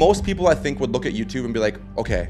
most people I think would look at YouTube and be like, okay,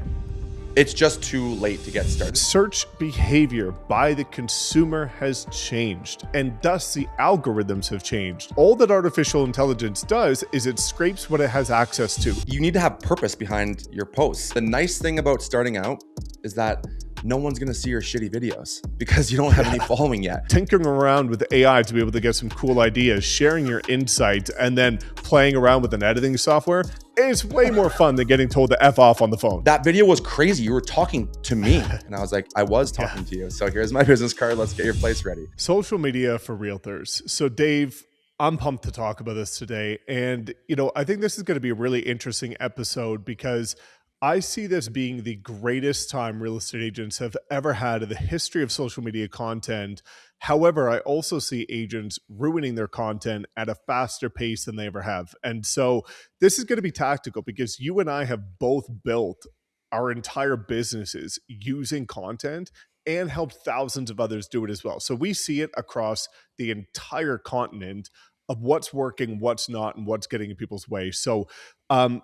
it's just too late to get started. Search behavior by the consumer has changed, and thus the algorithms have changed. All that artificial intelligence does is it scrapes what it has access to. You need to have purpose behind your posts. The nice thing about starting out is that no one's gonna see your shitty videos because you don't have any following yet. Tinkering around with AI to be able to get some cool ideas, sharing your insights, and then playing around with an editing software is way more fun than getting told to F off on the phone. That video was crazy. You were talking to me. And I was like, I was talking to you. So here's my business card. Let's get your place ready. Social media for realtors. So Dave, I'm pumped to talk about this today. And, I think this is going to be a really interesting episode because I see this being the greatest time real estate agents have ever had in the history of social media content. However, I also see agents ruining their content at a faster pace than they ever have. And so this is going to be tactical because you and I have both built our entire businesses using content and helped thousands of others do it as well. So we see it across the entire continent of what's working, what's not, and what's getting in people's way. So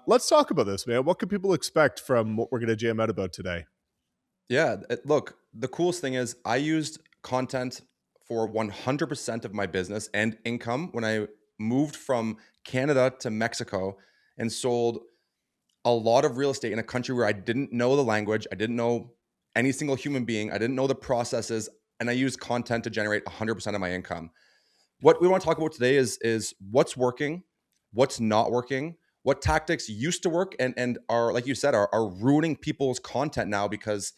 let's talk about this, man. What can people expect from what we're going to jam out about today? Yeah, look, the coolest thing is I used content for 100% of my business and income when I moved from Canada to Mexico and sold a lot of real estate in a country where I didn't know the language. I didn't know any single human being. I didn't know the processes. And I used content to generate 100% of my income. What we want to talk about today is what's working, what's not working, what tactics used to work and are, like you said, are ruining people's content now because,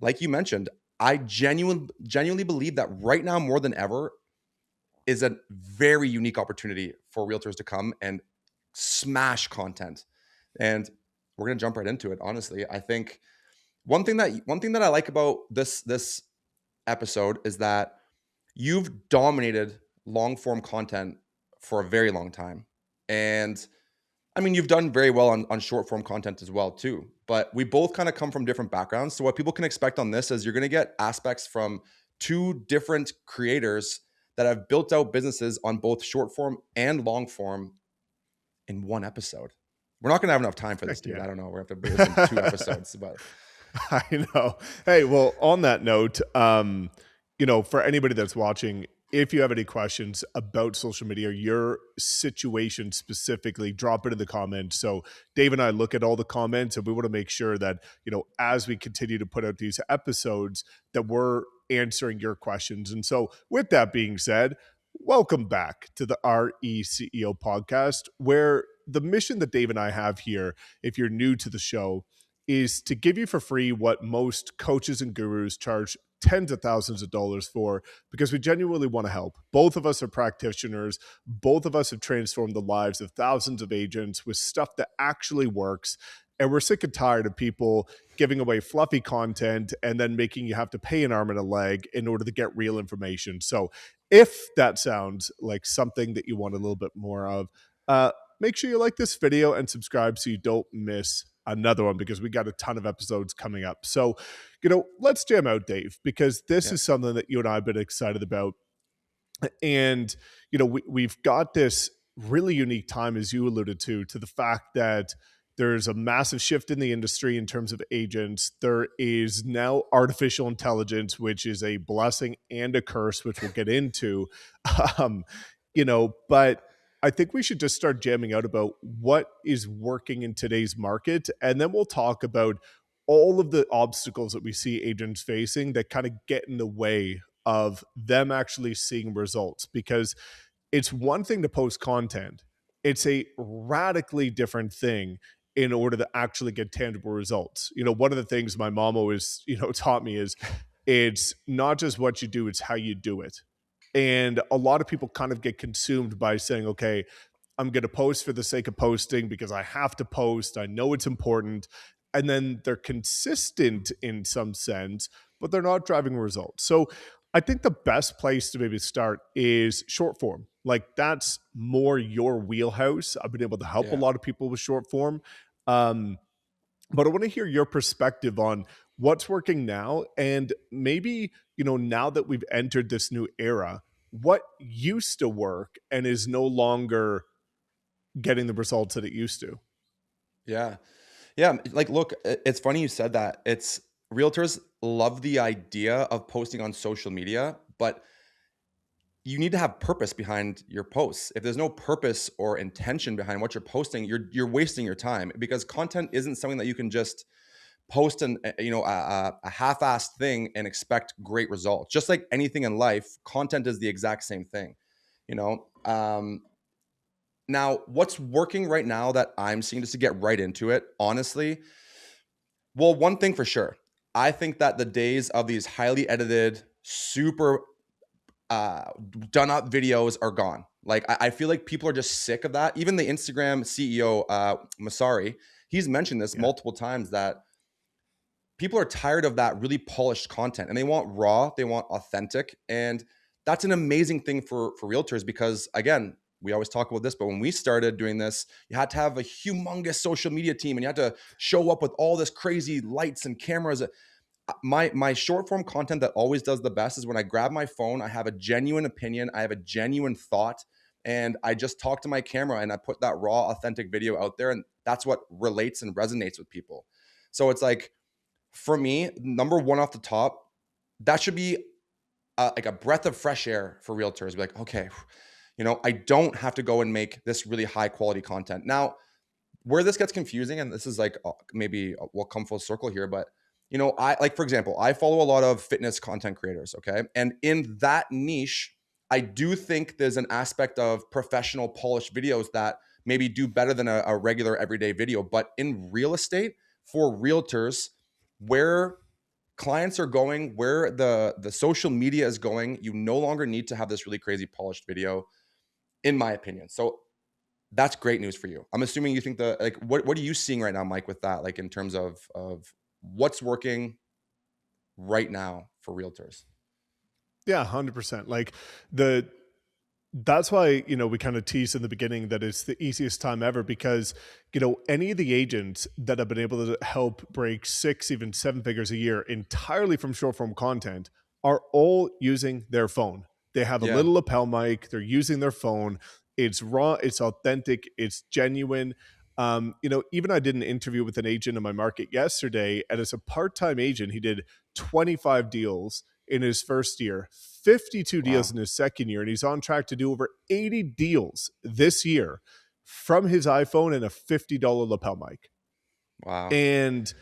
like you mentioned, I genuinely believe that right now more than ever is a very unique opportunity for realtors to come and smash content. And we're gonna jump right into it. Honestly, I think one thing that I like about this episode is that you've dominated long form content for a very long time. And I mean, you've done very well on short form content as well too, but we both kind of come from different backgrounds. So what people can expect on this is you're going to get aspects from two different creators that have built out businesses on both short form and long form in one episode. We're not going to have enough time for this, dude. Yeah. I don't know. We're going to have to do this in 2 episodes, but I know. Hey, well, on that note, for anybody that's watching, if you have any questions about social media or your situation specifically, drop it in the comments. So Dave and I look at all the comments and we want to make sure that, as we continue to put out these episodes, that we're answering your questions. And so with that being said, welcome back to the RECEO podcast, where the mission that Dave and I have here, if you're new to the show, is to give you for free what most coaches and gurus charge tens of thousands of dollars for, because we genuinely want to help. Both of us are practitioners. Both of us have transformed the lives of thousands of agents with stuff that actually works. And we're sick and tired of people giving away fluffy content and then making you have to pay an arm and a leg in order to get real information. So if that sounds like something that you want a little bit more of, make sure you like this video and subscribe so you don't miss another one, because we got a ton of episodes coming up. So, let's jam out, Dave, because this is something that you and I have been excited about. And, we've got this really unique time, as you alluded to the fact that there's a massive shift in the industry in terms of agents. There is now artificial intelligence, which is a blessing and a curse, which we'll get into. But I think we should just start jamming out about what is working in today's market. And then we'll talk about all of the obstacles that we see agents facing that kind of get in the way of them actually seeing results. Because it's one thing to post content. It's a radically different thing in order to actually get tangible results. One of the things my mom always, taught me is it's not just what you do, it's how you do it. And a lot of people kind of get consumed by saying, okay, I'm going to post for the sake of posting because I have to post. I know it's important. And then they're consistent in some sense, but they're not driving results. So I think the best place to maybe start is short form. Like, that's more your wheelhouse. I've been able to help a lot of people with short form. But I want to hear your perspective on what's working now, and maybe, now that we've entered this new era, what used to work and is no longer getting the results that it used to. Yeah. Yeah. Like, look, it's funny you said that. It's realtors love the idea of posting on social media, but you need to have purpose behind your posts. If there's no purpose or intention behind what you're posting, you're wasting your time, because content isn't something that you can just post a half-assed thing and expect great results. Just like anything in life, content is the exact same thing. You know, now what's working right now that I'm seeing, just to get right into it, honestly, well, one thing for sure, I think that the days of these highly edited, super done up videos are gone. Like I feel like people are just sick of that. Even the Instagram CEO, Masari, he's mentioned this Yeah. multiple times, that people are tired of that really polished content and they want raw, they want authentic. And that's an amazing thing for realtors, because again, we always talk about this, but when we started doing this, you had to have a humongous social media team and you had to show up with all this crazy lights and cameras. My short form content that always does the best is when I grab my phone, I have a genuine opinion, I have a genuine thought, and I just talk to my camera and I put that raw, authentic video out there. And that's what relates and resonates with people. So it's like, for me, number one off the top, that should be like a breath of fresh air for realtors. Be like, okay, I don't have to go and make this really high quality content. Now, where this gets confusing, and this is like maybe we'll come full circle here, but I, like, for example, I follow a lot of fitness content creators, okay? And in that niche, I do think there's an aspect of professional polished videos that maybe do better than a regular everyday video. But in real estate, for realtors, where clients are going, where the social media is going, you no longer need to have this really crazy polished video, in my opinion. So that's great news for you. I'm assuming you think what are you seeing right now, Mike, with that, like in terms of what's working right now for realtors? Yeah, 100%. Like the that's why, we kind of teased in the beginning that it's the easiest time ever, because, any of the agents that have been able to help break 6, even 7 figures a year entirely from short form content are all using their phone. They have a Yeah. little lapel mic, they're using their phone. It's raw, it's authentic, it's genuine. Even I did an interview with an agent in my market yesterday, and as a part-time agent, he did 25 deals in his first year, 52 deals Wow. in his second year, and he's on track to do over 80 deals this year from his iPhone and a $50 lapel mic. Wow. And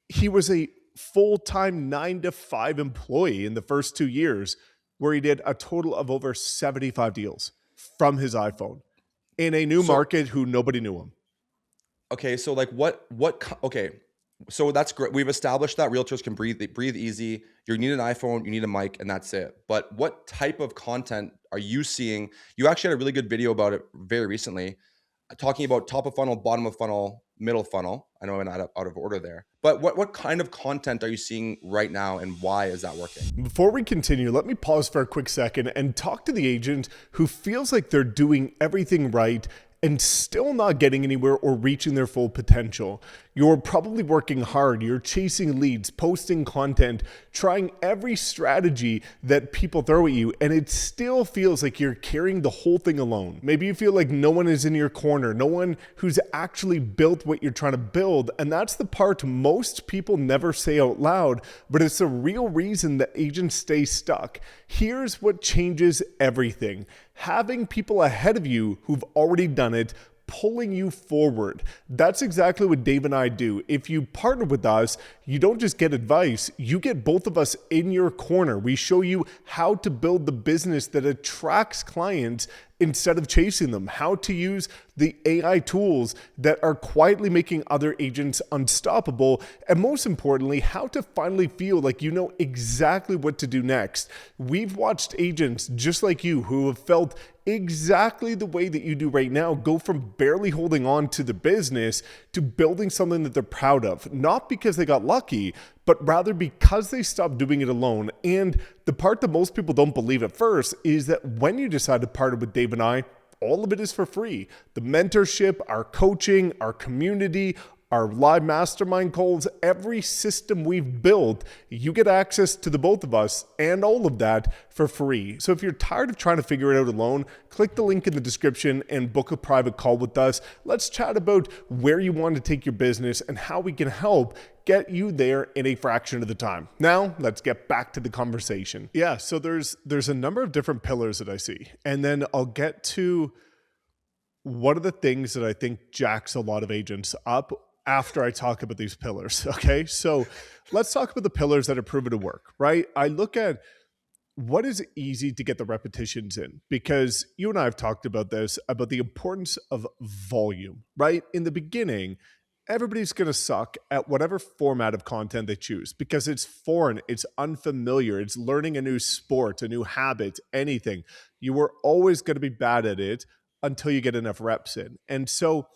he was a full-time 9 to 5 employee in the first 2 years, where he did a total of over 75 deals from his iPhone in a new So market who nobody knew him. okay, so like okay. So that's great. We've established that realtors can breathe easy. You need an iPhone, you need a mic, and that's it. But what type of content are you seeing? You actually had a really good video about it very recently, talking about top of funnel, bottom of funnel, middle funnel. I know I'm not out of order there, but what kind of content are you seeing right now, and why is that working? Before we continue, let me pause for a quick second and talk to the agent who feels like they're doing everything right and still not getting anywhere or reaching their full potential. You're probably working hard, you're chasing leads, posting content, trying every strategy that people throw at you, and it still feels like you're carrying the whole thing alone. Maybe you feel like no one is in your corner, no one who's actually built what you're trying to build, and that's the part most people never say out loud, but it's the real reason that agents stay stuck. Here's what changes everything: having people ahead of you who've already done it, pulling you forward. That's exactly what Dave and I do. If you partner with us, you don't just get advice, you get both of us in your corner. We show you how to build the business that attracts clients instead of chasing them, how to use the AI tools that are quietly making other agents unstoppable, and most importantly, how to finally feel like you know exactly what to do next. We've watched agents just like you who have felt exactly the way that you do right now go from barely holding on to the business to building something that they're proud of, not because they got lucky, but rather because they stopped doing it alone. And the part that most people don't believe at first is that when you decide to partner with Dave and I, all of it is for free. The mentorship, our coaching, our community, our live mastermind calls, every system we've built, you get access to the both of us and all of that for free. So if you're tired of trying to figure it out alone, click the link in the description and book a private call with us. Let's chat about where you want to take your business and how we can help get you there in a fraction of the time. Now, let's get back to the conversation. Yeah, so there's a number of different pillars that I see. And then I'll get to one of the things that I think jacks a lot of agents up after I talk about these pillars. Okay, so let's talk about the pillars that are proven to work, right? I look at what is easy to get the repetitions in, because you and I have talked about this, about the importance of volume, right? In the beginning, everybody's going to suck at whatever format of content they choose because it's foreign, it's unfamiliar, it's learning a new sport, a new habit, anything. You are always going to be bad at it until you get enough reps in. And so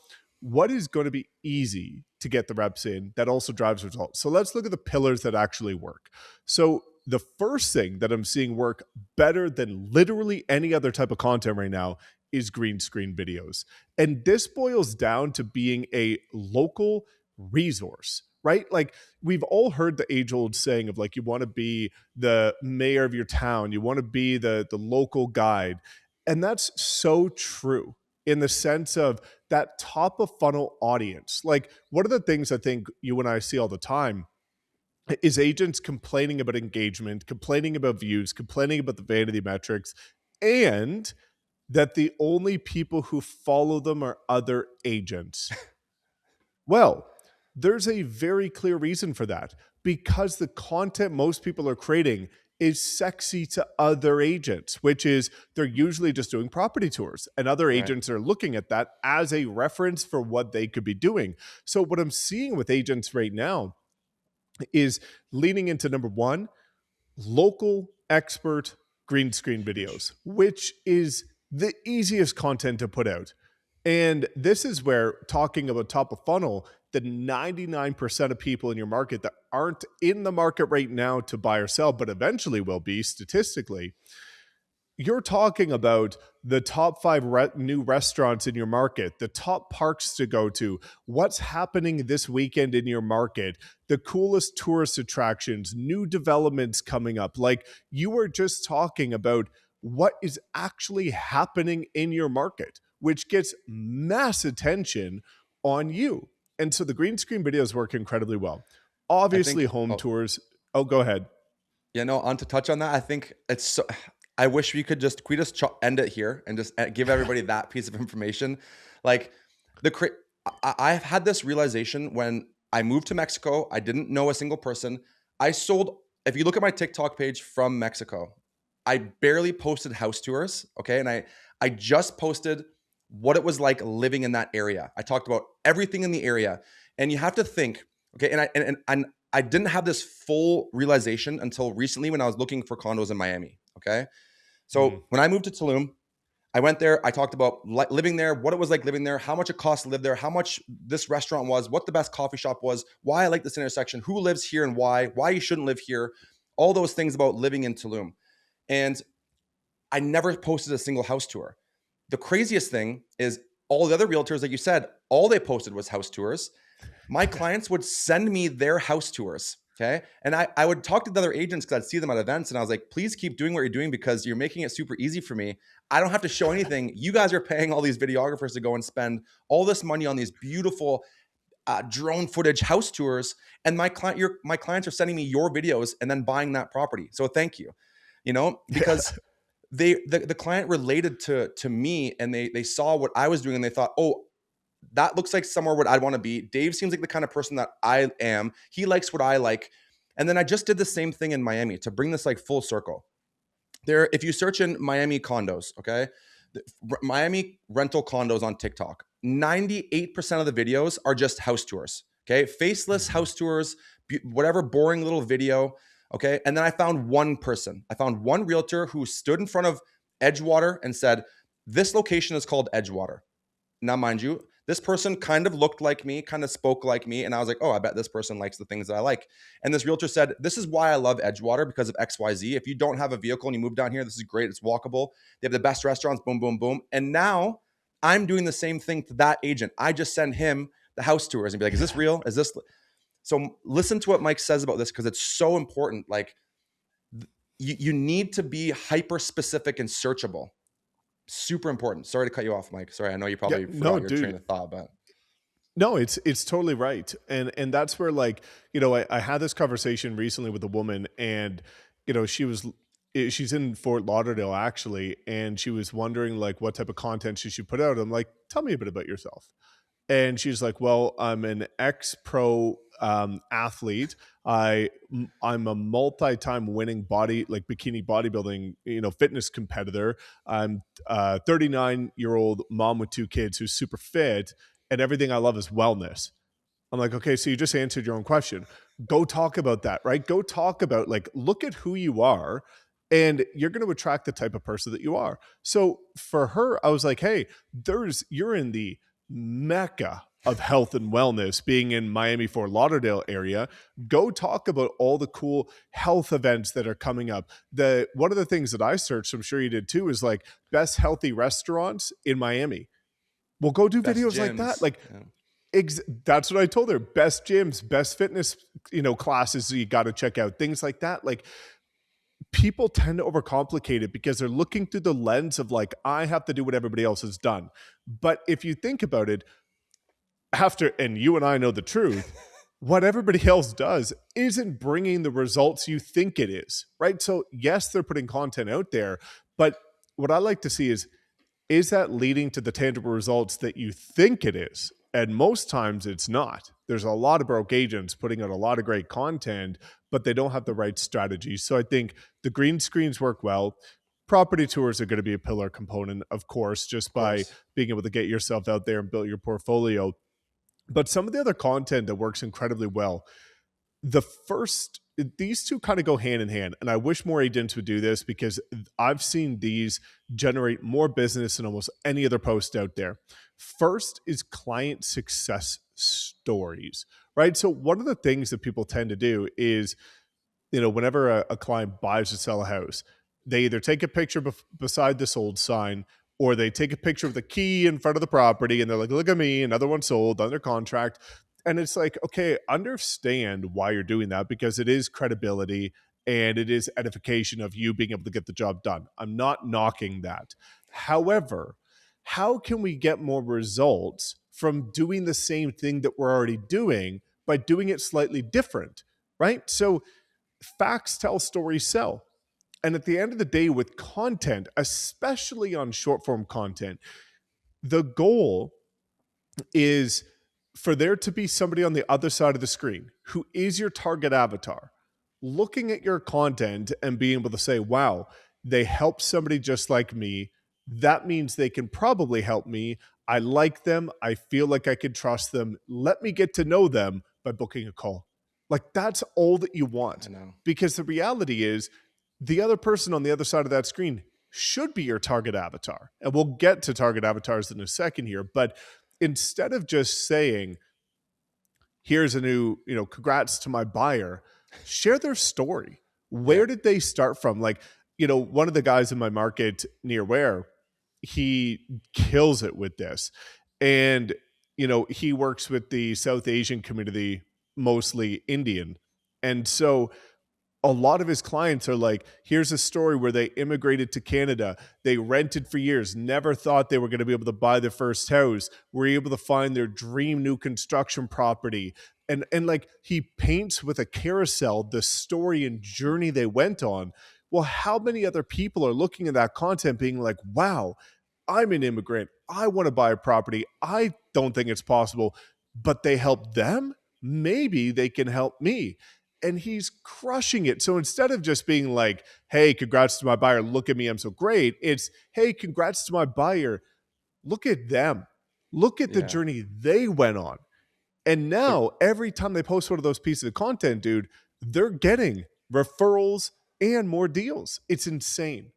what is going to be easy to get the reps in that also drives results? So let's look at the pillars that actually work. So the first thing that I'm seeing work better than literally any other type of content right now is green screen videos. And this boils down to being a local resource, right? Like we've all heard the age old saying of like, you want to be the mayor of your town, you want to be the local guide. And that's so true in the sense of that top of funnel audience. Like one of the things I think you and I see all the time is agents complaining about engagement, complaining about views, complaining about the vanity metrics, and that the only people who follow them are other agents. Well, there's a very clear reason for that, because the content most people are creating is sexy to other agents, which is they're usually just doing property tours, and other Right. agents are looking at that as a reference for what they could be doing. So what I'm seeing with agents right now is leaning into number one, local expert green screen videos, which is the easiest content to put out. And this is where, talking about top of funnel, the 99% of people in your market that aren't in the market right now to buy or sell, but eventually will be statistically, you're talking about the top five new restaurants in your market, the top parks to go to, what's happening this weekend in your market, the coolest tourist attractions, new developments coming up. Like you are just talking about what is actually happening in your market, which gets mass attention on you. And so the green screen videos work incredibly well. I Obviously, think, home oh, tours. Oh, go ahead. yeah, no, on to touch on that, I think it's so, I wish we could just, end it here and just give everybody that piece of information. Like I've had this realization when I moved to Mexico. I didn't know a single person. I sold, if you look at my TikTok page from Mexico, I barely posted house tours. Okay. And I just posted what it was like living in that area. I talked about everything in the area. And you have to think, okay, and I didn't have this full realization until recently when I was looking for condos in Miami. Okay. Mm. So when I moved to Tulum, I went there. I talked about living there, what it was like living there, how much it cost to live there, how much this restaurant was, what the best coffee shop was, why I like this intersection, who lives here and why you shouldn't live here, all those things about living in Tulum. And I never posted a single house tour. The craziest thing is all the other realtors, like you said, all they posted was house tours. My clients would send me their house tours. Okay. And I would talk to the other agents because I'd see them at events and I was like, please keep doing what you're doing because you're making it super easy for me. I don't have to show anything. You guys are paying all these videographers to go and spend all this money on these beautiful drone footage house tours. And my clients are sending me your videos and then buying that property. So thank you, Yeah. because the client related to me and they saw what I was doing and they thought, oh, that looks like somewhere what I'd want to be. Dave seems like the kind of person that I am. He likes what I like. And then I just did the same thing in Miami to bring this like full circle. There, if you search in Miami condos, okay, Miami rental condos on TikTok, 98% of the videos are just house tours. Okay, faceless Mhm. house tours, whatever boring little video. Okay, and then I found one person. I found one realtor who stood in front of Edgewater and said, "This location is called Edgewater." Now, mind you, this person kind of looked like me, kind of spoke like me. And I was like, oh, I bet this person likes the things that I like. And this realtor said, this is why I love Edgewater because of XYZ. If you don't have a vehicle and you move down here, this is great. It's walkable. They have the best restaurants, boom, boom, boom. And now I'm doing the same thing to that agent. I just send him the house tours and be like, is this real? Is this? So listen to what Mike says about this, because it's so important. Like, you need to be hyper specific and searchable. Super important. Sorry to cut you off, Mike. Sorry, I know you Yeah, probably no, forgot your train dude. of thought, but No, it's totally right. And that's where, like, I had this conversation recently with a woman, and she's in Fort Lauderdale actually, and she was wondering like what type of content she should put out. I'm like, tell me a bit about yourself. And she's like, "Well, I'm an ex-pro athlete. I'm a multi-time winning bikini bodybuilding, fitness competitor. I'm a 39-year-old mom with two kids who's super fit, and everything I love is wellness." I'm like, okay, so you just answered your own question. Go talk about that, right? Go talk about, like, look at who you are, and you're going to attract the type of person that you are. So for her, I was like, hey, you're in the mecca of health and wellness, being in Miami, Fort Lauderdale area. Go talk about all the cool health events that are coming up. One of the things that I searched, I'm sure you did too, is like best healthy restaurants in Miami. Well, go do best videos like that. gyms. Like, Yeah. that's what I told her. Best gyms, best fitness, classes you got to check out. Things like that. Like, people tend to overcomplicate it because they're looking through the lens of like, I have to do what everybody else has done. But if you think about it, and you and I know the truth, what everybody else does isn't bringing the results you think it is, right? So yes, they're putting content out there, but what I like to see is that leading to the tangible results that you think it is? And most times it's not. There's a lot of broke agents putting out a lot of great content, but they don't have the right strategy. So I think the green screens work well. Property tours are going to be a pillar component, of course, just Of by course. being able to get yourself out there and build your portfolio. But some of the other content that works incredibly well, these two kind of go hand in hand, and I wish more agents would do this because I've seen these generate more business than almost any other post out there. First is client success stories, right? So one of the things that people tend to do is, whenever a client buys or sell a house, they either take a picture beside the sold sign, or they take a picture of the key in front of the property and they're like, look at me, another one sold under contract. And it's like, okay, understand why you're doing that, because it is credibility and it is edification of you being able to get the job done. I'm not knocking that. However, how can we get more results from doing the same thing that we're already doing by doing it slightly different, right? So facts tell, stories sell. And at the end of the day, with content, especially on short form content, the goal is for there to be somebody on the other side of the screen who is your target avatar, looking at your content and being able to say, wow, they help somebody just like me. That means they can probably help me. I like them. I feel like I can trust them. Let me get to know them by booking a call. Like, that's all that you I want. know. Because the reality is, the other person on the other side of that screen should be your target avatar. And we'll get to target avatars in a second here. But instead of just saying, here's a new, congrats to my buyer, share their story. Yeah. Where did they start from? Like, one of the guys in my market near where he kills it with this. And, he works with the South Asian community, mostly Indian. And so a lot of his clients are like, here's a story where they immigrated to Canada. They rented for years, never thought they were going to be able to buy their first house, were able to find their dream new construction property. And like, he paints with a carousel the story and journey they went on. Well, how many other people are looking at that content being like, wow, I'm an immigrant. I want to buy a property. I don't think it's possible, but they help them. Maybe they can help me. And he's crushing it. So instead of just being like, hey, congrats to my buyer, look at me, I'm so great, it's, hey, congrats to my buyer, look at them. Look at the Yeah. journey they went on. And The now every time they post one of those pieces of content, dude, they're getting referrals and more deals. It's insane.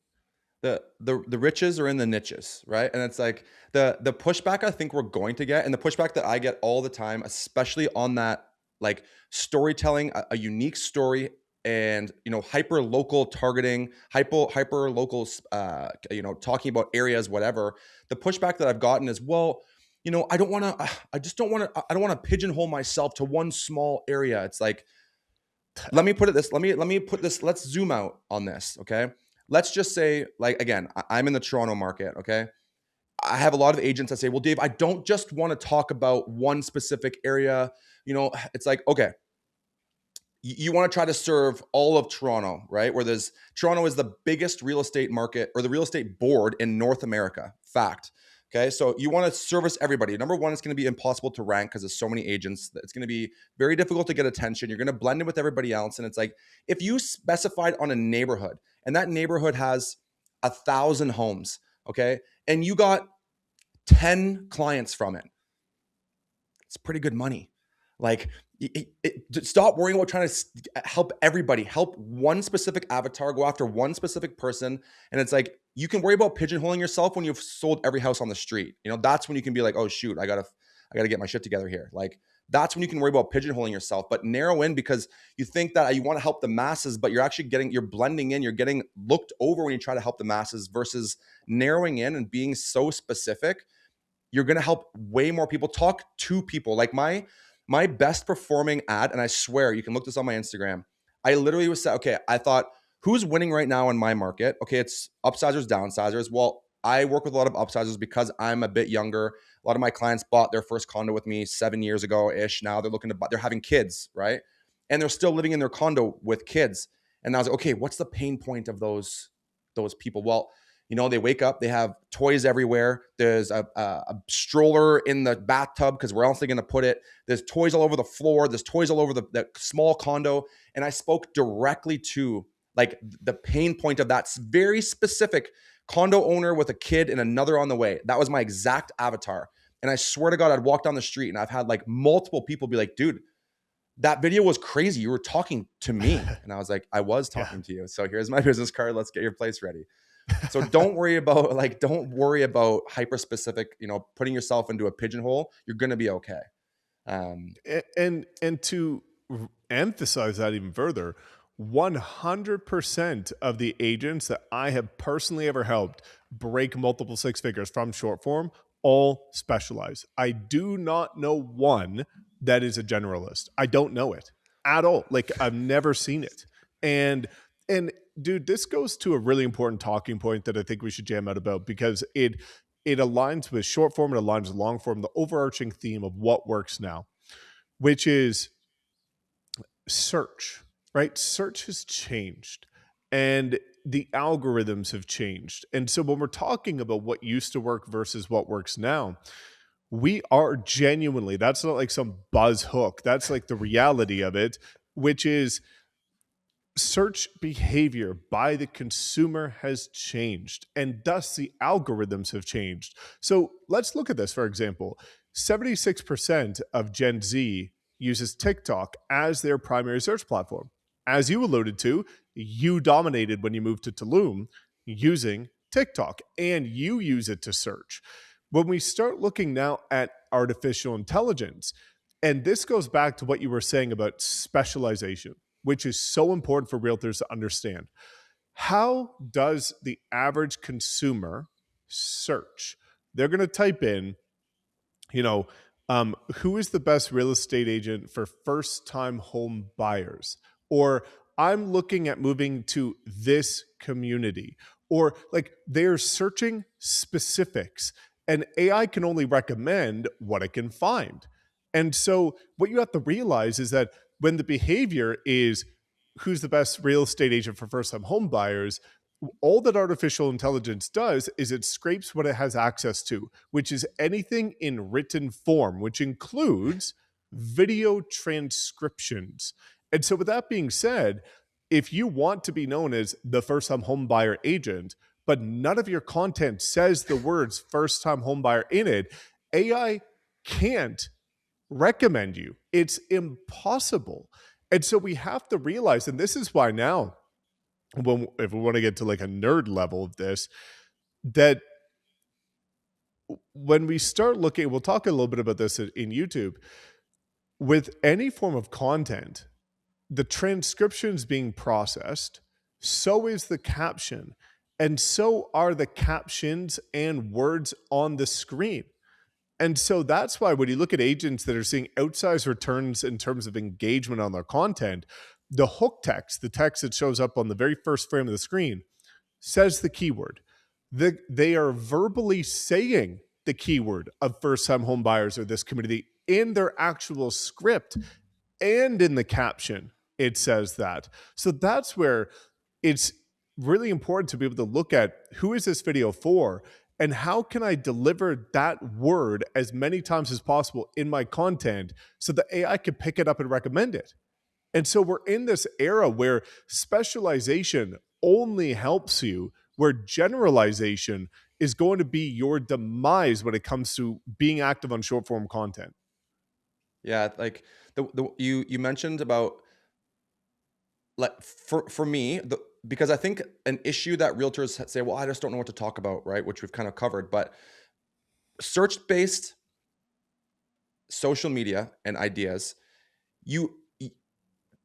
the riches are in the niches, right? And it's like the pushback I think we're going to get, and the pushback that I get all the time, especially on that, like, storytelling, a unique story, and hyper local targeting, hyper local, talking about areas, whatever. The pushback that I've gotten is, well, I don't want to, I don't want to pigeonhole myself to one small area. It's like, let me put it this, let me put this, let's zoom out on this. Okay. Let's just say, like, again, I'm in the Toronto market. Okay. I have a lot of agents that say, well, Dave, I don't just want to talk about one specific area. It's like, okay, you want to try to serve all of Toronto, right? Toronto is the biggest real estate market, or the real estate board in North America. Fact. Okay. So you want to service everybody. Number one, it's going to be impossible to rank because there's so many agents that it's going to be very difficult to get attention. You're going to blend in with everybody else. And it's like, if you specified on a neighborhood and that neighborhood has 1,000 homes, okay, and you got 10 clients from it, it's pretty good money. Like, stop worrying about trying to help everybody. Help one specific avatar, go after one specific person. And it's like, you can worry about pigeonholing yourself when you've sold every house on the street. That's when you can be like, oh shoot, I gotta get my shit together here. Like, that's when you can worry about pigeonholing yourself. But narrow in, because you think that you want to help the masses, but you're blending in, you're getting looked over when you try to help the masses, versus narrowing in and being so specific. You're going to help way more people. Talk to people. Like, my best performing ad, and I swear you can look this on my Instagram, I literally was said, okay, I thought, who's winning right now in my market? Okay, it's upsizers, downsizers. Well, I work with a lot of upsizers because I'm a bit younger. A lot of my clients bought their first condo with me 7 years ago ish. Now they're looking to buy, they're having kids, right? And they're still living in their condo with kids. And I was like, okay, what's the pain point of those people? Well, they wake up, they have toys everywhere. There's a stroller in the bathtub because where else are they going to put it? There's toys all over the floor. There's toys all over the small condo. And I spoke directly to, like, the pain point of that very specific condo owner with a kid and another on the way. That was my exact avatar. And I swear to God, I'd walk down the street and I've had like multiple people be like, dude, that video was crazy. You were talking to me. And I was like, I was Yeah. talking to you. So here's my business card. Let's get your place ready. So don't worry about hyper specific, putting yourself into a pigeonhole. You're going to be okay. And to emphasize that even further, 100% of the agents that I have personally ever helped break multiple six figures from short form all specialize. I do not know one that is a generalist. I don't know it at all. Like, I've never seen it. And dude, this goes to a really important talking point that I think we should jam out about, because it aligns with short form, it aligns with long form, the overarching theme of what works now, which is search, right? Search has changed and the algorithms have changed. And so when we're talking about what used to work versus what works now, we are genuinely, that's not like some buzz hook. That's like the reality of it, which is search behavior by the consumer has changed, and thus the algorithms have changed. So let's look at this. For example, 76% of Gen Z uses TikTok as their primary search platform. As you alluded to, you dominated when you moved to Tulum using TikTok, and you use it to search. When we start looking now at artificial intelligence, and this goes back to what you were saying about specialization, which is so important for realtors to understand. How does the average consumer search? They're going to type in, you know, who is the best real estate agent for first time home buyers? Or I'm looking at moving to this community. Or like, they're searching specifics, and AI can only recommend what it can find. And so, what you have to realize is that when the behavior is who's the best real estate agent for first time home buyers, all that artificial intelligence does is it scrapes what it has access to, which is anything in written form, which includes video transcriptions. And so, with that being said, if you want to be known as the first time home buyer agent, but none of your content says the words first time home buyer in it, AI can't recommend you. It's impossible. And so we have to realize, and this is why now, if we want to get to like a nerd level of this, that when we start looking, we'll talk a little bit about this in YouTube, with any form of content, the transcription's being processed, so is the caption, and so are the captions and words on the screen. And so that's why when you look at agents that are seeing outsized returns in terms of engagement on their content, the hook text, the text that shows up on the very first frame of the screen, says the keyword. They are verbally saying the keyword of first time home buyers or this community in their actual script, and in the caption, it says that. So that's where it's really important to be able to look at who is this video for and how can I deliver that word as many times as possible in my content so the AI can pick it up and recommend it. And so we're in this era where specialization only helps you, where generalization is going to be your demise when it comes to being active on short form content. Yeah, like you mentioned about, like, for me, because I think an issue that realtors say, well, I just don't know what to talk about, right? Which we've kind of covered, but search based social media and ideas, you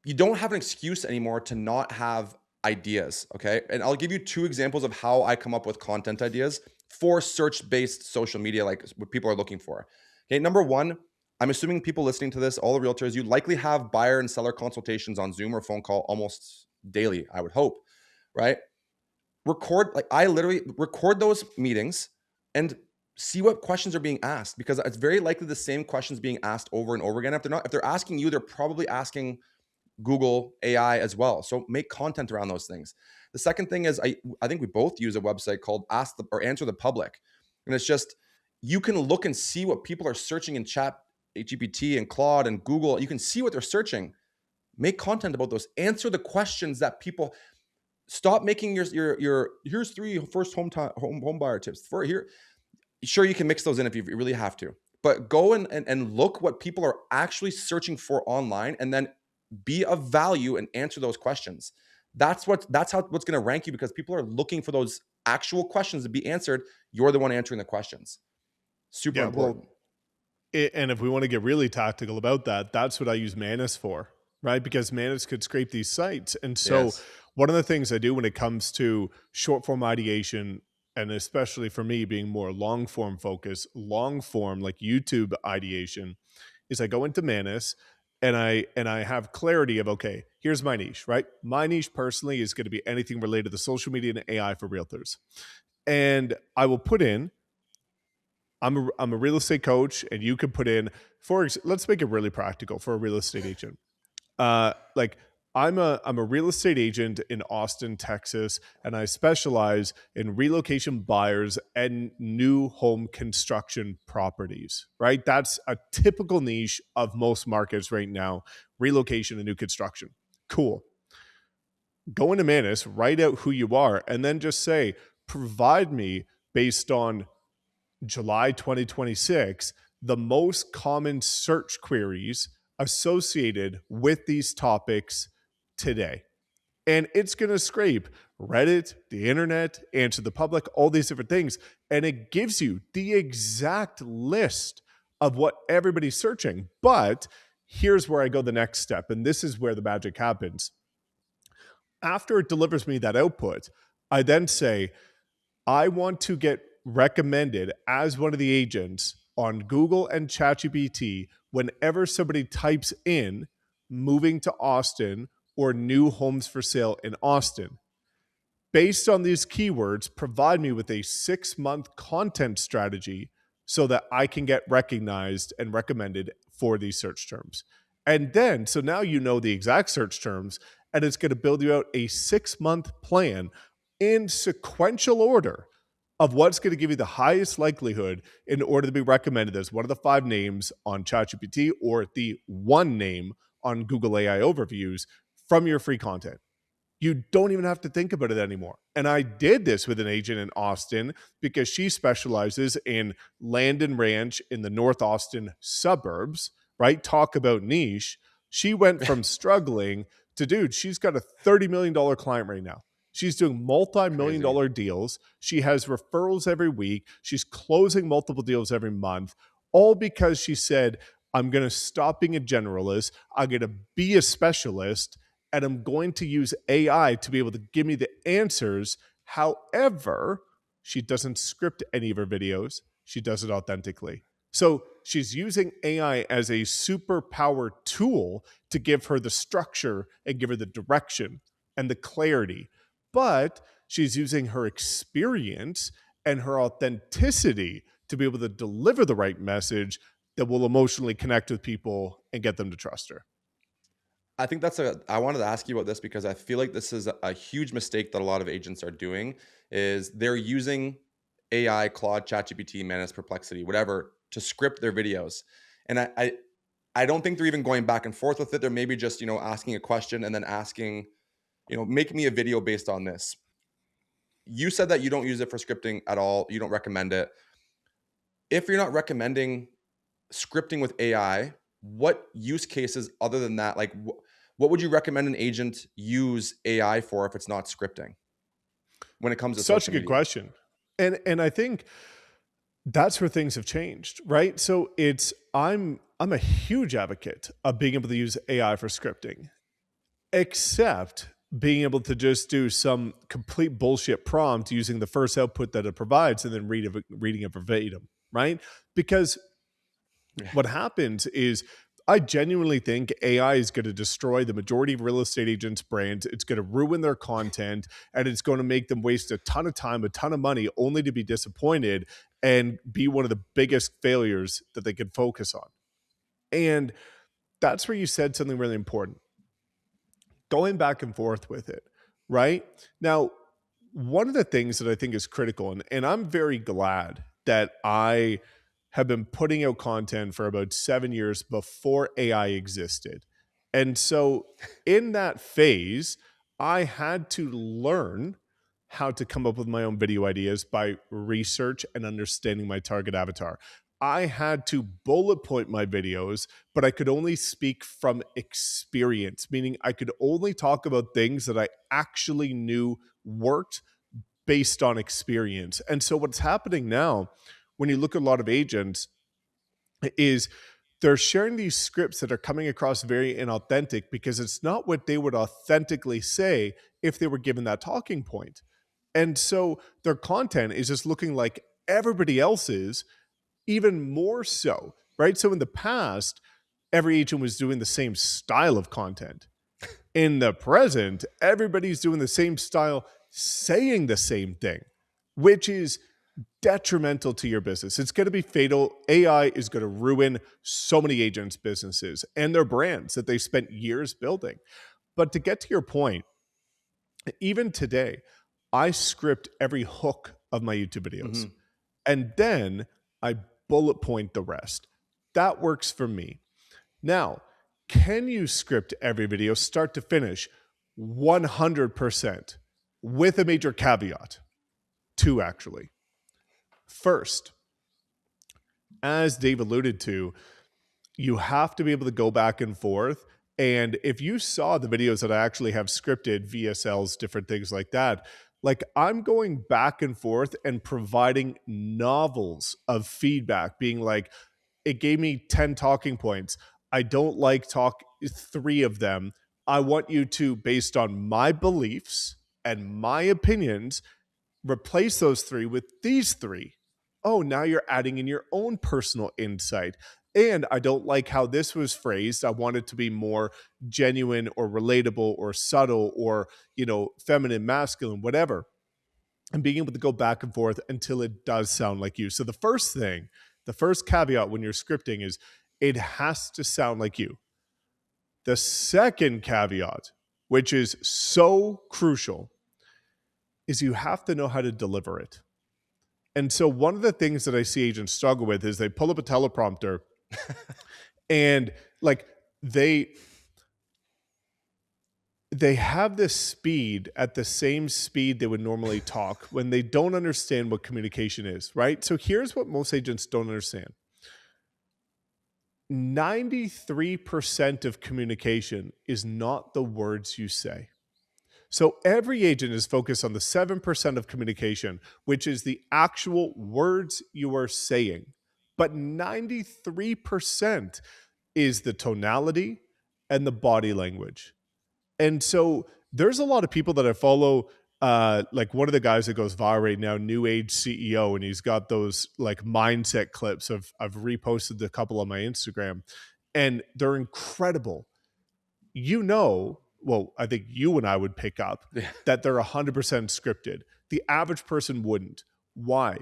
you don't have an excuse anymore to not have ideas, okay? And I'll give you two examples of how I come up with content ideas for search-based social media, like what people are looking for. Okay, number one, I'm assuming people listening to this, all the realtors, you likely have buyer and seller consultations on Zoom or phone call almost daily, I would hope, right? Record, like I literally record those meetings and see what questions are being asked, because it's very likely the same questions being asked over and over again. If they're asking you, they're probably asking Google AI as well. So make content around those things. The second thing is I think we both use a website called Answer the Public. And it's just, you can look and see what people are searching in chat, GPT and Claude and Google. You can see what they're searching. Make content about those. Answer the questions that people. Stop making your here's three first home buyer tips. For here, sure, you can mix those in if you really have to, but go and look what people are actually searching for online, and then be of value and answer those questions. That's how what's going to rank you, because people are looking for those actual questions to be answered. You're the one answering the questions. Super Yeah, important. well, and if we want to get really tactical about that, that's what I use Manus for, right? Because Manus could scrape these sites. And so Yes. one of the things I do when it comes to short form ideation, and especially for me being more long form focused, long form like YouTube ideation, is I go into Manus and I have clarity of, okay, here's my niche, right? My niche personally is going to be anything related to social media and AI for realtors. And I will put in, I'm a real estate coach, and you could put in, let's make it really practical for a real estate agent. Like I'm a real estate agent in Austin, Texas, and I specialize in relocation buyers and new home construction properties. Right, that's a typical niche of most markets right now: relocation and new construction. Cool. Go into Manus, write out who you are, and then just say, provide me based on July 2026, the most common search queries associated with these topics today. And it's going to scrape Reddit, the internet, Answer the Public, all these different things. And it gives you the exact list of what everybody's searching. But here's where I go the next step. And this is where the magic happens. After it delivers me that output, I then say, I want to get recommended as one of the agents on Google and ChatGPT whenever somebody types in moving to Austin or new homes for sale in Austin. Based on these keywords, provide me with a 6-month content strategy so that I can get recognized and recommended for these search terms. And then, so now you know the exact search terms, and it's going to build you out a 6-month plan in sequential order of what's going to give you the highest likelihood in order to be recommended as one of the 5 names on ChatGPT or the one name on Google AI overviews from your free content. You don't even have to think about it anymore. And I did this with an agent in Austin because she specializes in land and ranch in the North Austin suburbs, right? Talk about niche. She went from struggling to, dude, she's got a $30 million client right now. She's doing multi-million Crazy. dollar deals. She has referrals every week. She's closing multiple deals every month, all because she said, I'm going to stop being a generalist. I'm going to be a specialist, and I'm going to use AI to be able to give me the answers. However, she doesn't script any of her videos. She does it authentically. So she's using AI as a superpower tool to give her the structure and give her the direction and the clarity. But she's using her experience and her authenticity to be able to deliver the right message that will emotionally connect with people and get them to trust her. I think I wanted to ask you about this because I feel like this is a huge mistake that a lot of agents are doing is they're using AI, Claude, ChatGPT, Manus, Perplexity, whatever, to script their videos. And I don't think they're even going back and forth with it. They're maybe just, asking a question and then asking, make me a video based on this. You said that you don't use it for scripting at all. You don't recommend it. If you're not recommending scripting with AI, what use cases other than that, like what would you recommend an agent use AI for if it's not scripting when it comes to Such a social good media? question. And I think that's where things have changed, right? So I'm a huge advocate of being able to use AI for scripting, except being able to just do some complete bullshit prompt using the first output that it provides and then reading it verbatim, right? Because Yeah. what happens is I genuinely think AI is going to destroy the majority of real estate agents' brands. It's going to ruin their content and it's going to make them waste a ton of time, a ton of money, only to be disappointed and be one of the biggest failures that they could focus on. And that's where you said something really important, going back and forth with it, right? Now, one of the things that I think is critical, and I'm very glad that I have been putting out content for about 7 years before AI existed. And so in that phase, I had to learn how to come up with my own video ideas by research and understanding my target avatar. I had to bullet point my videos, but I could only speak from experience, meaning I could only talk about things that I actually knew worked based on experience. And so what's happening now when you look at a lot of agents is they're sharing these scripts that are coming across very inauthentic because it's not what they would authentically say if they were given that talking point. And so their content is just looking like everybody else's, even more so, right? So in the past, every agent was doing the same style of content. In the present, everybody's doing the same style, saying the same thing, which is detrimental to your business. It's going to be fatal. AI is going to ruin so many agents' businesses and their brands that they spent years building. But to get to your point, even today, I script every hook of my YouTube videos Hmm. and then I bullet point the rest. That works for me. Now, can you script every video start to finish? 100% with a major caveat. Two, actually. First, as Dave alluded to, you have to be able to go back and forth. And if you saw the videos that I actually have scripted, VSLs, different things like that, like I'm going back and forth and providing novels of feedback, being like, it gave me 10 talking points. I don't like talk three of them. I want you to, based on my beliefs and my opinions, replace those three with these three. Oh, now you're adding in your own personal insight. And I don't like how this was phrased. I want it to be more genuine or relatable or subtle or, feminine, masculine, whatever. And being able to go back and forth until it does sound like you. So the first caveat when you're scripting is it has to sound like you. The second caveat, which is so crucial, is you have to know how to deliver it. And so one of the things that I see agents struggle with is they pull up a teleprompter and like they they have this speed at the same speed they would normally talk when they don't understand what communication is, right? So here's what most agents don't understand. 93% of communication is not the words you say. So every agent is focused on the 7% of communication, which is the actual words you are saying. But 93% is the tonality and the body language. And so there's a lot of people that I follow like one of the guys that goes viral right now, new age CEO, and he's got those like mindset clips. I've reposted a couple on my Instagram, and they're incredible. Well, I think you and I would pick up Yeah. that they're 100% scripted. The average person wouldn't. Why?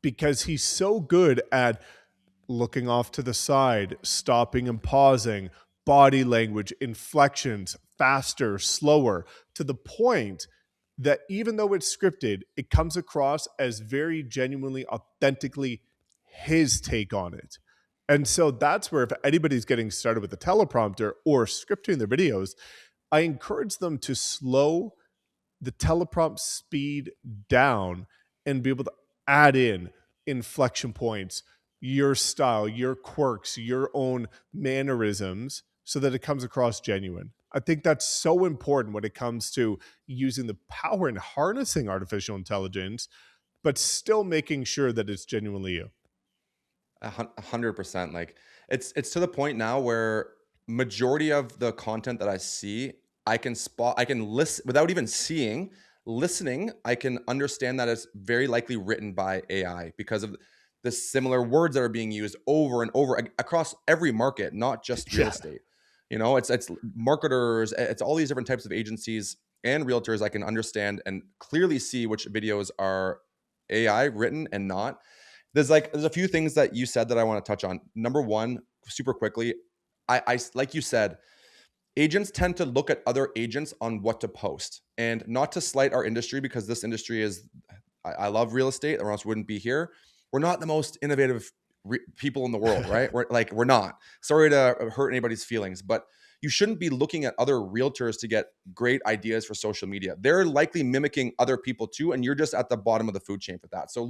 Because he's so good at looking off to the side, stopping and pausing, body language, inflections, faster, slower, to the point that even though it's scripted, it comes across as very genuinely, authentically his take on it. And so that's where, if anybody's getting started with a teleprompter or scripting their videos, I encourage them to slow the teleprompt speed down and be able to add in inflection points, your style, your quirks, your own mannerisms so that it comes across genuine. I think that's so important when it comes to using the power and harnessing artificial intelligence, but still making sure that it's genuinely you. 100%. Like it's to the point now where majority of the content that I see, I can spot, I can listen without even seeing, listening, I can understand that it's very likely written by AI because of the similar words that are being used over and over across every market, not just real Yeah. estate. It's marketers, it's all these different types of agencies and realtors. I can understand and clearly see which videos are AI written and not. There's a few things that you said that I want to touch on. Number one, super quickly, I like you said, agents tend to look at other agents on what to post, and not to slight our industry because this industry is, I love real estate, or else wouldn't be here. We're not the most innovative people in the world, right? We're not. Sorry to hurt anybody's feelings, but you shouldn't be looking at other realtors to get great ideas for social media. They're likely mimicking other people too, and you're just at the bottom of the food chain for that. So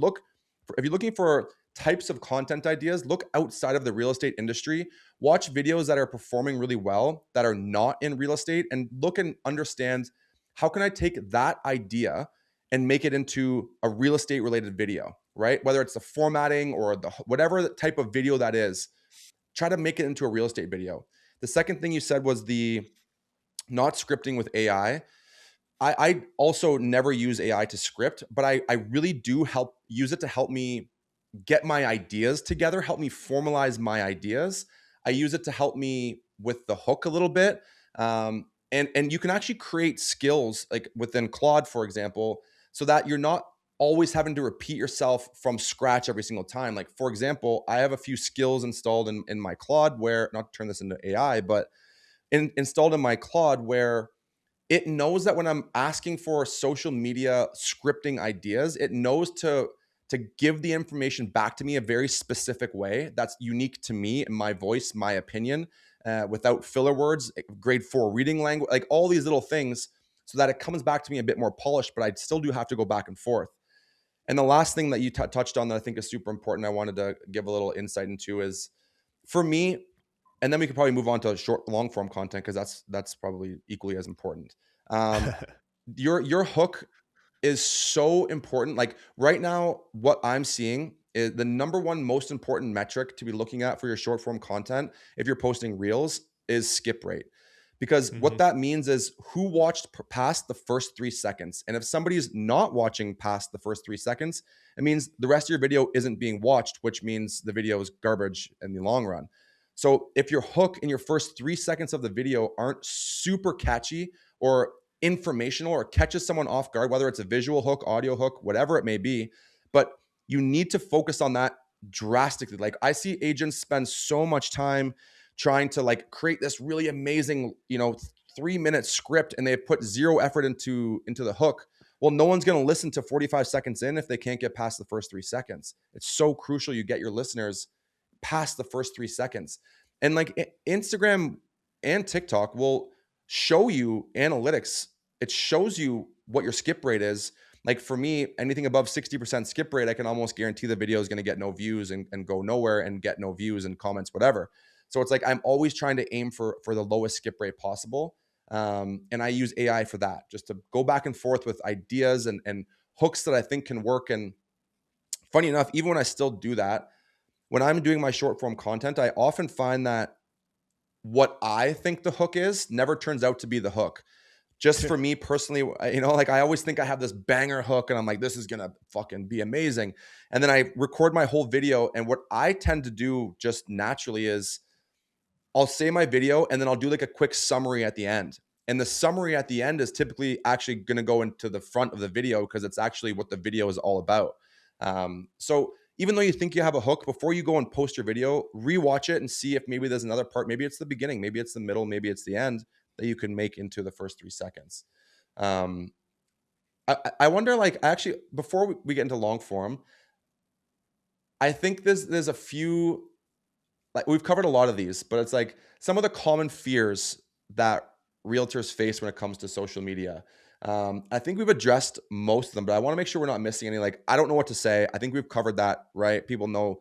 if you're looking for types of content ideas, look outside of the real estate industry. Watch videos that are performing really well that are not in real estate, and look and understand, how can I take that idea and make it into a real estate related video, right? Whether it's the formatting or the whatever type of video that is, try to make it into a real estate video. The second thing you said was the not scripting with AI. I also never use AI to script, but I really do use it to help me get my ideas together, help me formalize my ideas. I use it to help me with the hook a little bit. And you can actually create skills like within Claude, for example, so that you're not always having to repeat yourself from scratch every single time. Like, for example, I have a few skills installed in my Claude where, not to turn this into AI, but installed in my Claude where it knows that when I'm asking for social media scripting ideas, it knows to give the information back to me a very specific way that's unique to me and my voice, my opinion, without filler words, grade 4 reading language, like all these little things, so that it comes back to me a bit more polished, but I still do have to go back and forth. And the last thing that you touched on that I think is super important, I wanted to give a little insight into is, for me, and then we could probably move on to short, long form content because that's probably equally as important. Um, your hook is so important. Like right now, what I'm seeing is the number one most important metric to be looking at for your short form content, if you're posting reels, is skip rate. Because what Mhm. that means is who watched past the first 3 seconds. And if somebody's not watching past the first 3 seconds, it means the rest of your video isn't being watched, which means the video is garbage in the long run. So if your hook in your first 3 seconds of the video aren't super catchy or informational or catches someone off guard, whether it's a visual hook, audio hook, whatever it may be, but you need to focus on that drastically. Like I see agents spend so much time trying to like create this really amazing, 3-minute script, and they put zero effort into the hook. Well, no one's going to listen to 45 seconds in if they can't get past the first 3 seconds. It's so crucial you get your listeners past the first 3 seconds. And like Instagram and TikTok will show you analytics. It shows you what your skip rate is. Like for me, anything above 60% skip rate, I can almost guarantee the video is going to get no views and go nowhere and get no views and comments, whatever. So it's like I'm always trying to aim for the lowest skip rate possible. And I use AI for that, just to go back and forth with ideas and hooks that I think can work. And funny enough, even when I still do that, when I'm doing my short form content, I often find that what I think the hook is never turns out to be the hook. just for me personally, like I always think I have this banger hook and I'm like, this is going to fucking be amazing. And then I record my whole video. And what I tend to do just naturally is I'll say my video and then I'll do like a quick summary at the end. And the summary at the end is typically actually going to go into the front of the video because it's actually what the video is all about. So even though you think you have a hook, before you go and post your video, rewatch it and see if maybe there's another part. Maybe it's the beginning, maybe it's the middle, maybe it's the end that you can make into the first 3 seconds. Um, I wonder, like, actually, before we get into long form, I think there's a few, like we've covered a lot of these, but it's like some of the common fears that realtors face when it comes to social media. I think we've addressed most of them, but I want to make sure we're not missing any. Like, I don't know what to say. I think we've covered that, right? People know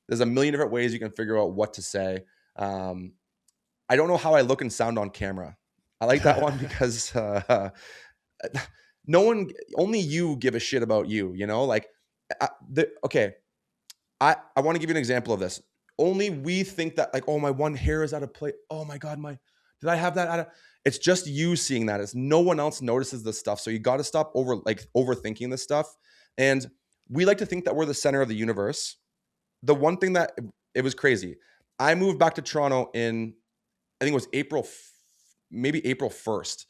there's a million different ways you can figure out what to say. I don't know how I look and sound on camera. I like that one because no one, only you give a shit about you, like, okay. I want to give you an example of this. Only we think that, like, oh, my one hair is out of place. Oh my God, did I have that out of, it's just you seeing that. It's no one else notices this stuff. So you got to stop overthinking this stuff. And we like to think that we're the center of the universe. The one thing that it was crazy. I moved back to Toronto in, I think it was maybe April 1st.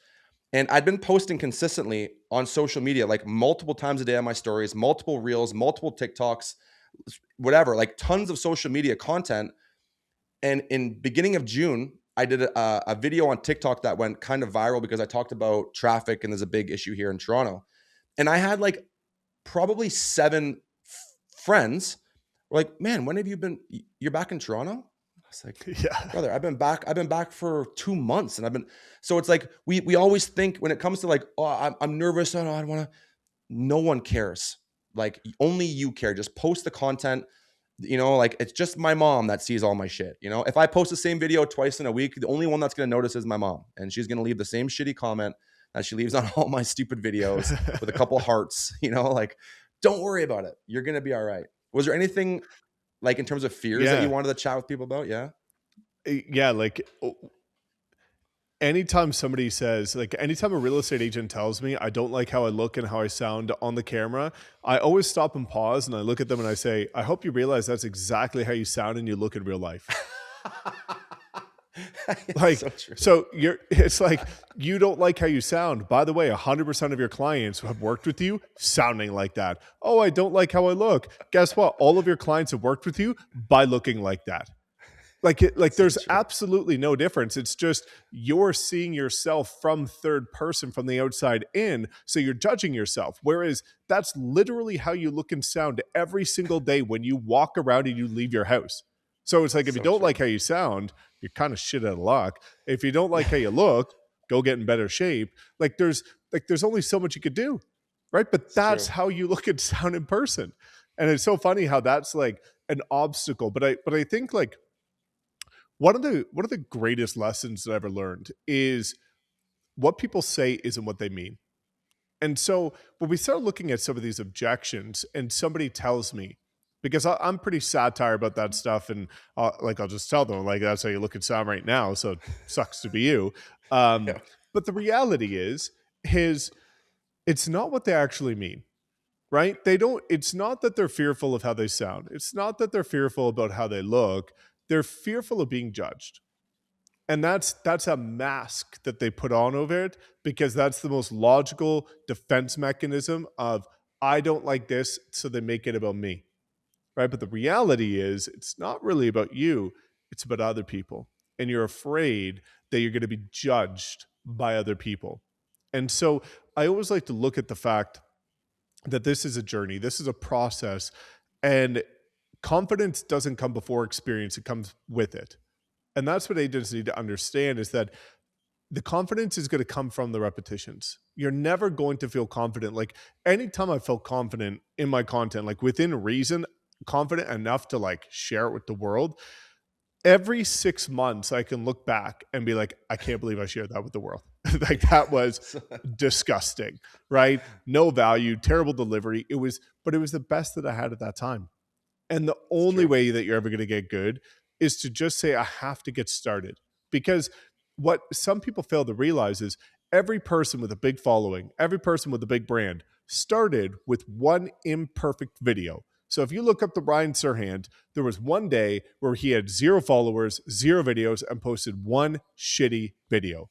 And I'd been posting consistently on social media, like multiple times a day on my stories, multiple reels, multiple TikToks, whatever, like tons of social media content. And in beginning of June, I did a video on TikTok that went kind of viral because I talked about traffic and there's a big issue here in Toronto. And I had like probably 7 friends were like, man, when have you been, you're back in Toronto? I was like, Yeah. brother, I've been back for 2 months. And so it's like, we always think when it comes to like, oh, I'm nervous. I don't want to, no one cares. Like, only you care. Just post the content. Like, it's just my mom that sees all my shit. If I post the same video twice in a week, the only one that's going to notice is my mom. And she's going to leave the same shitty comment that she leaves on all my stupid videos with a couple hearts, like, don't worry about it. You're going to be all right. Was there anything, like, in terms of fears that you wanted to chat with people about? Yeah. Yeah. Like, anytime somebody says, like, anytime a real estate agent tells me I don't like how I look and how I sound on the camera, I always stop and pause and I look at them and I say, I hope you realize that's exactly how you sound and you look in real life. Like, so it's like, you don't like how you sound. By the way, 100% of your clients who have worked with you sounding like that. Oh, I don't like how I look. Guess what? All of your clients have worked with you by looking like that. Like there's absolutely no difference. It's just you're seeing yourself from third person, from the outside in. So you're judging yourself. Whereas that's literally how you look and sound every single day when you walk around and you leave your house. So it's like, if you don't like how you sound, you're kind of shit out of luck. If you don't like how you look, go get in better shape. There's only so much you could do, right? But that's how you look and sound in person. And it's so funny how that's like an obstacle. But I think, like, one of the greatest lessons that I ever learned is what people say isn't what they mean. And so when we start looking at some of these objections and somebody tells me, because I'm pretty satire about that stuff, and I'll just tell them, like, that's how you look and sound right now, so it sucks to be you. But the reality is it's not what they actually mean, right? It's not that they're fearful of how they sound. It's not that they're fearful about how they look. They're fearful of being judged. And that's a mask that they put on over it, because that's the most logical defense mechanism of, I don't like this, so they make it about me, right? But the reality is, it's not really about you. It's about other people. And you're afraid that you're going to be judged by other people. And so I always like to look at the fact that this is a journey. This is a process. And confidence doesn't come before experience. It comes with it. And that's what agents need to understand, is that the confidence is going to come from the repetitions. You're never going to feel confident. Like, anytime I felt confident in my content, like within reason, confident enough to like share it with the world, every 6 months I can look back and be like, I can't believe I shared that with the world. Like, that was disgusting, right? No value, terrible delivery. But it was the best that I had at that time. And the only way that you're ever going to get good is to just say, I have to get started. Because what some people fail to realize is, every person with a big following, every person with a big brand started with one imperfect video. So if you look up the Ryan Serhant, there was one day where he had 0 followers, 0 videos, and posted one shitty video.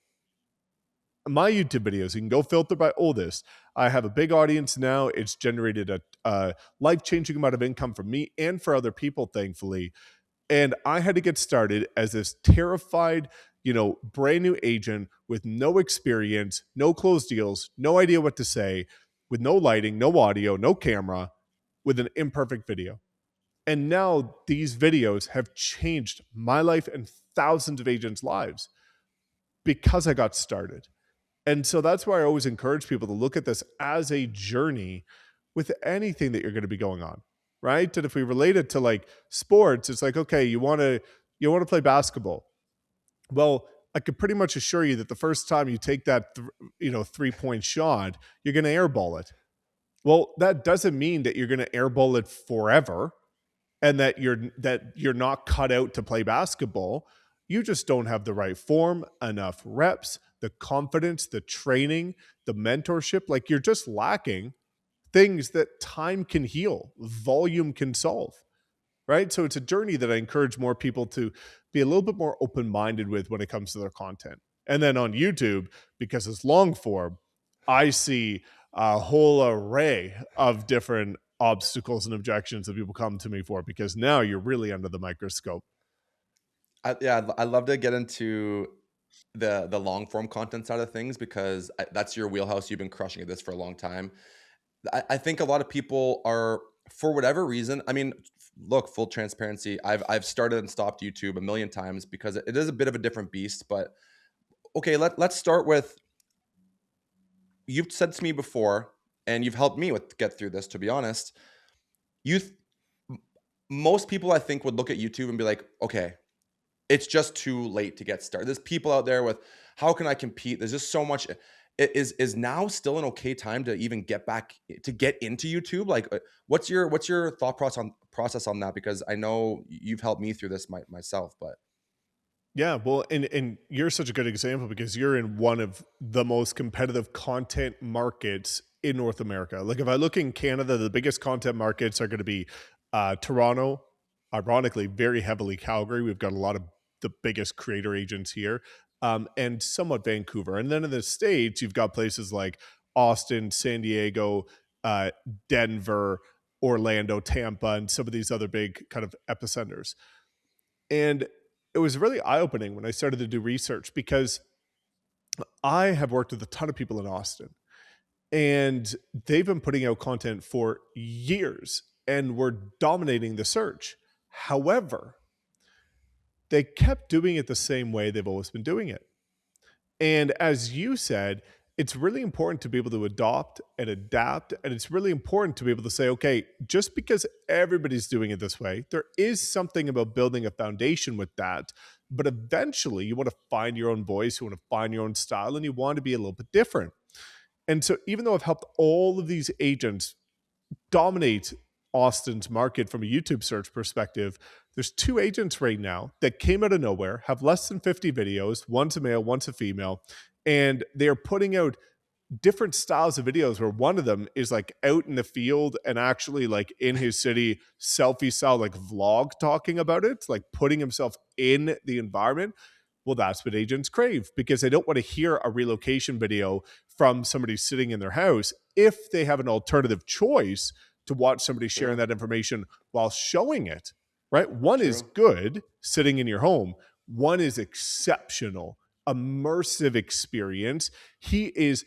My YouTube videos, you can go filter by oldest. I have a big audience now. It's generated a life-changing amount of income for me and for other people, thankfully. And I had to get started as this terrified, brand new agent with no experience, no closed deals, no idea what to say, with no lighting, no audio, no camera, with an imperfect video. And now these videos have changed my life and thousands of agents' lives because I got started. And so that's why I always encourage people to look at this as a journey with anything that you're going to be going on, right? And if we relate it to like sports, it's like, okay, you want to play basketball. Well, I could pretty much assure you that the first time you take that 3-point shot, you're going to airball it. Well, that doesn't mean that you're going to airball it forever and that you're not cut out to play basketball. You just don't have the right form, enough reps, the confidence, the training, the mentorship. Like you're just lacking things that time can heal, volume can solve, right? So it's a journey that I encourage more people to be a little bit more open-minded with when it comes to their content. And then on YouTube, because it's long form, I see a whole array of different obstacles and objections that people come to me for, because now you're really under the microscope. I love to get into the long form content side of things because that's your wheelhouse. You've been crushing at this for a long time. I think a lot of people are, for whatever reason. I mean, look, full transparency. I've started and stopped YouTube a million times because it is a bit of a different beast. But okay, let's start with, you've said to me before, and you've helped me with get through this. To be honest, you most people I think would look at YouTube and be like, okay, it's just too late to get started. There's people out there with, how can I compete? There's just so much. Is now still an okay time to even get into YouTube? Like, what's your thought process on that? Because I know you've helped me through this myself, but Yeah, well, and you're such a good example because you're in one of the most competitive content markets in North America. Like if I look in Canada, the biggest content markets are going to be Toronto, ironically, very heavily Calgary. We've got a lot of the biggest creator agents here, and somewhat Vancouver. And then in the States, you've got places like Austin, San Diego, uh, Denver, Orlando, Tampa, and some of these other big kind of epicenters. And it was really eye-opening when I started to do research because I have worked with a ton of people in Austin and they've been putting out content for years and were dominating the search. However, they kept doing it the same way they've always been doing it. And as you said, it's really important to be able to adopt and adapt. And it's really important to be able to say, okay, just because everybody's doing it this way, there is something about building a foundation with that. But eventually, you want to find your own voice, you want to find your own style, and you want to be a little bit different. And so, even though I've helped all of these agents dominate Austin's market from a YouTube search perspective, there's 2 agents right now that came out of nowhere, have less than 50 videos. One's a male, one's a female, and they are putting out different styles of videos where one of them is like out in the field and actually like in his city, selfie style, like vlog talking about it, like putting himself in the environment. Well, that's what agents crave because they don't want to hear a relocation video from somebody sitting in their house if they have an alternative choice to watch somebody sharing true, that information while showing it, right? One is true. good sitting in your home. One is exceptional, immersive experience. He is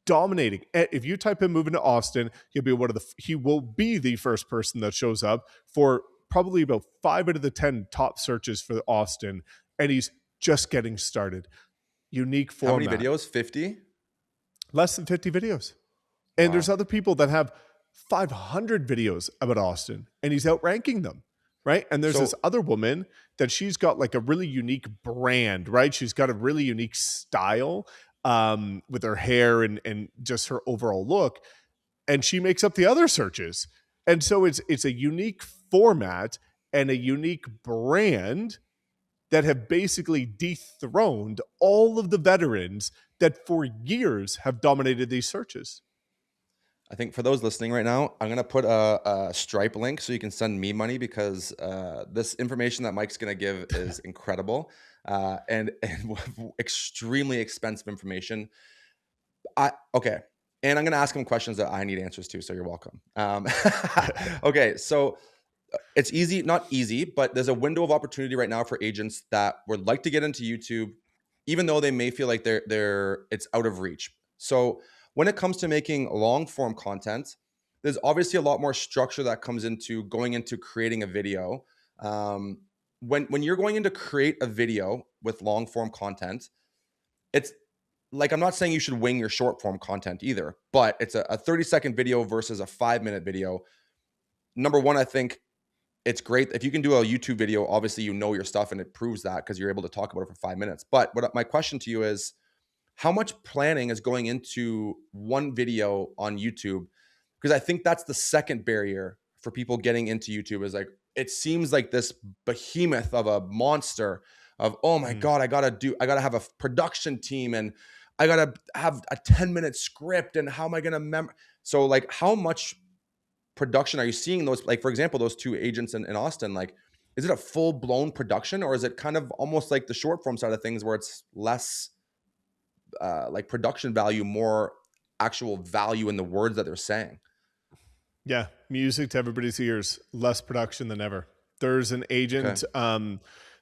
dominating. If you type in moving to Austin, he will be the first person that shows up for probably about 5 out of the 10 top searches for Austin. And he's just getting started. Unique How many format, videos? 50? less than 50 videos. And there's Wow. other people that have 500 videos about Austin and he's outranking them, right? And there's this So other woman that she's got like a really unique brand, right? She's got a really unique style with her hair and just her overall look. And she makes up the other searches. And so it's a unique format and a unique brand that have basically dethroned all of the veterans that for years have dominated these searches. I think for those listening right now, I'm gonna put a Stripe link so you can send me money because this information that Mike's gonna give is incredible and extremely expensive information. Okay, and I'm gonna ask him questions that I need answers to. So you're welcome. Okay, so it's easy, not easy, but there's a window of opportunity right now for agents that would like to get into YouTube, even though they may feel like they're it's out of reach. So when it comes to making long form content, there's obviously a lot more structure that comes into going into creating a video. Um, when you're going into create a video with long form content, it's like I'm not saying you should wing your short form content either, but it's a 30-second video versus a 5-minute video. Number one, I think it's great if you can do a YouTube video. Obviously, you know your stuff, and it proves that because you're able to talk about it for 5 minutes. But what my question to you is, how much planning is going into one video on YouTube? Because I think that's the second barrier for people getting into YouTube is like it seems like this behemoth of a monster of oh my Mm. god, I gotta have a production team and I gotta have a 10-minute script and how am I gonna so like how much production are you seeing those like for example those two agents in Austin like is it a full blown production or is it kind of almost like the short form side of things where it's less like production value, more actual value in the words that they're saying? Yeah, music to everybody's ears, less production than ever. There's an Okay, agent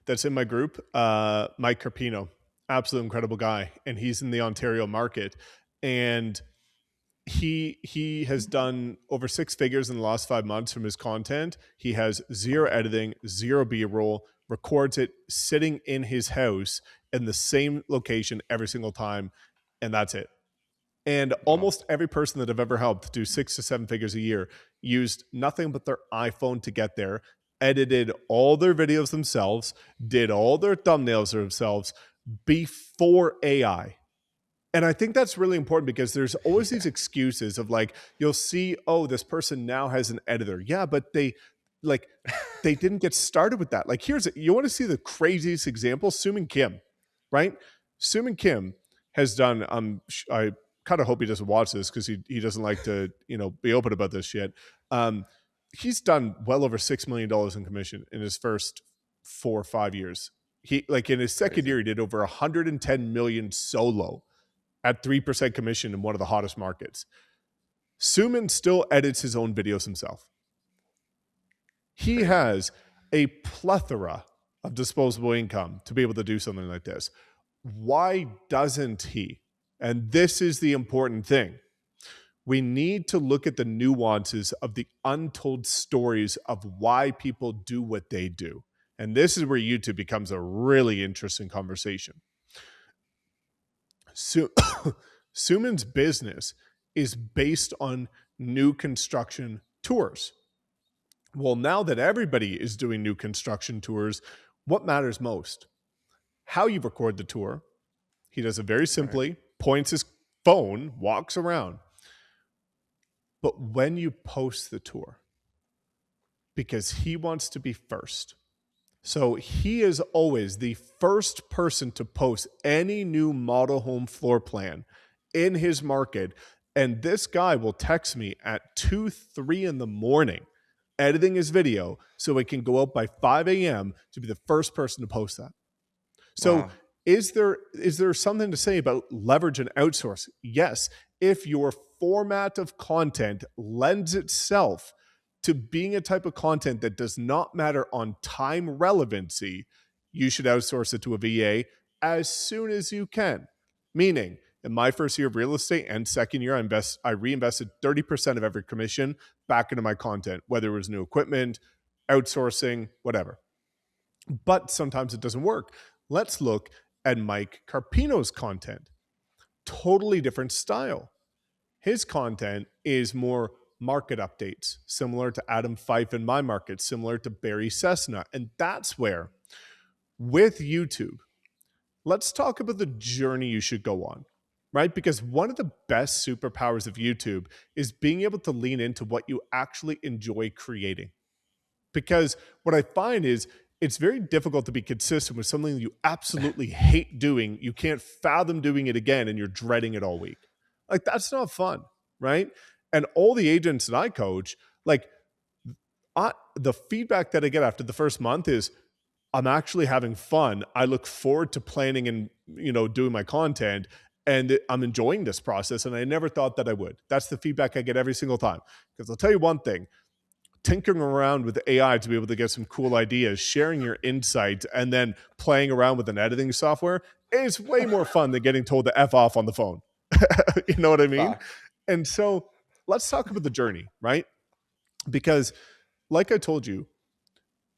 that's in my group, Mike Carpino, absolute incredible guy, and he's in the Ontario market, and he has done over six figures in the last 5 months from his content. He has zero editing, zero B-roll, records it sitting in his house in the same location every single time, and that's it. And wow, almost every person that I've ever helped do 6 to 7 figures a year used nothing but their iPhone to get there, edited all their videos themselves, did all their thumbnails themselves before AI. And I think that's really important because there's always yeah, these excuses of like, you'll see, oh, this person now has an editor. Yeah, but like, they didn't get started with that. Like, you want to see the craziest example? Suman Kim, right? Suman Kim has done, I kind of hope he doesn't watch this because he doesn't like to, be open about this shit. Um, he's done well over $6 million in commission in his first 4 or 5 years. He like in his second crazy, year, he did over 110 million solo at 3% commission in one of the hottest markets. Suman still edits his own videos himself. He crazy. has a plethora of disposable income to be able to do something like this. Why doesn't he? And this is the important thing. We need to look at the nuances of the untold stories of why people do what they do. And this is where YouTube becomes a really interesting conversation. Su- Suman's business is based on new construction tours. Well, now that everybody is doing new construction tours, what matters most? How you record the tour. He does it very Right. simply, points his phone, walks around. But when you post the tour, because he wants to be first. So he is always the first person to post any new model home floor plan in his market. And this guy will text me at 2, 3 in the morning, editing his video so it can go out by 5 a.m. to be the first person to post that. So Wow. is there something to say about leverage and outsource? Yes. If your format of content lends itself to being a type of content that does not matter on time relevancy, you should outsource it to a VA as soon as you can. Meaning, in my first year of real estate and second year, I reinvested 30% of every commission back into my content, whether it was new equipment, outsourcing, whatever. But sometimes it doesn't work. Let's look at Mike Carpino's content. Totally different style. His content is more market updates, similar to Adam Fife in my market, similar to Barry Cessna. And that's where, with YouTube, let's talk about the journey you should go on, right? Because one of the best superpowers of YouTube is being able to lean into what you actually enjoy creating. Because what I find is it's very difficult to be consistent with something you absolutely hate doing. You can't fathom doing it again and you're dreading it all week. Like, that's not fun, right? And all the agents that I coach, like, the feedback that I get after the first month is, I'm actually having fun. I look forward to planning and, doing my content, and I'm enjoying this process. And I never thought that I would. That's the feedback I get every single time. Because I'll tell you one thing, tinkering around with AI to be able to get some cool ideas, sharing your insights, and then playing around with an editing software is way more fun than getting told to F off on the phone. You know what I mean? Facts. And so let's talk about the journey, right? Because like I told you,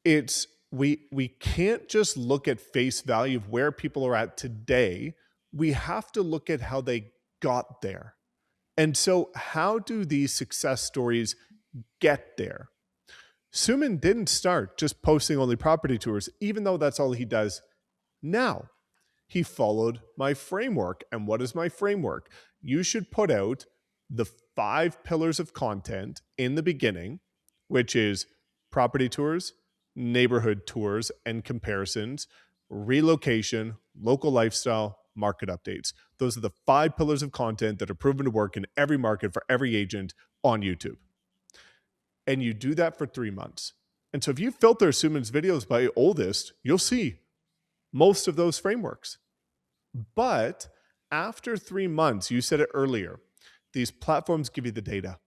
it's we can't just look at face value of where people are at today. We have to look at how they got there. And so how do these success stories get there? Suman didn't start just posting only property tours, even though that's all he does now. He followed my framework. And what is my framework? You should put out the 5 pillars of content in the beginning, which is property tours, neighborhood tours and comparisons, relocation, local lifestyle, market updates. Those are the 5 pillars of content that are proven to work in every market for every agent on YouTube. And you do that for 3 months. And so if you filter Suman's videos by oldest, you'll see most of those frameworks. But after 3 months, you said it earlier, these platforms give you the data.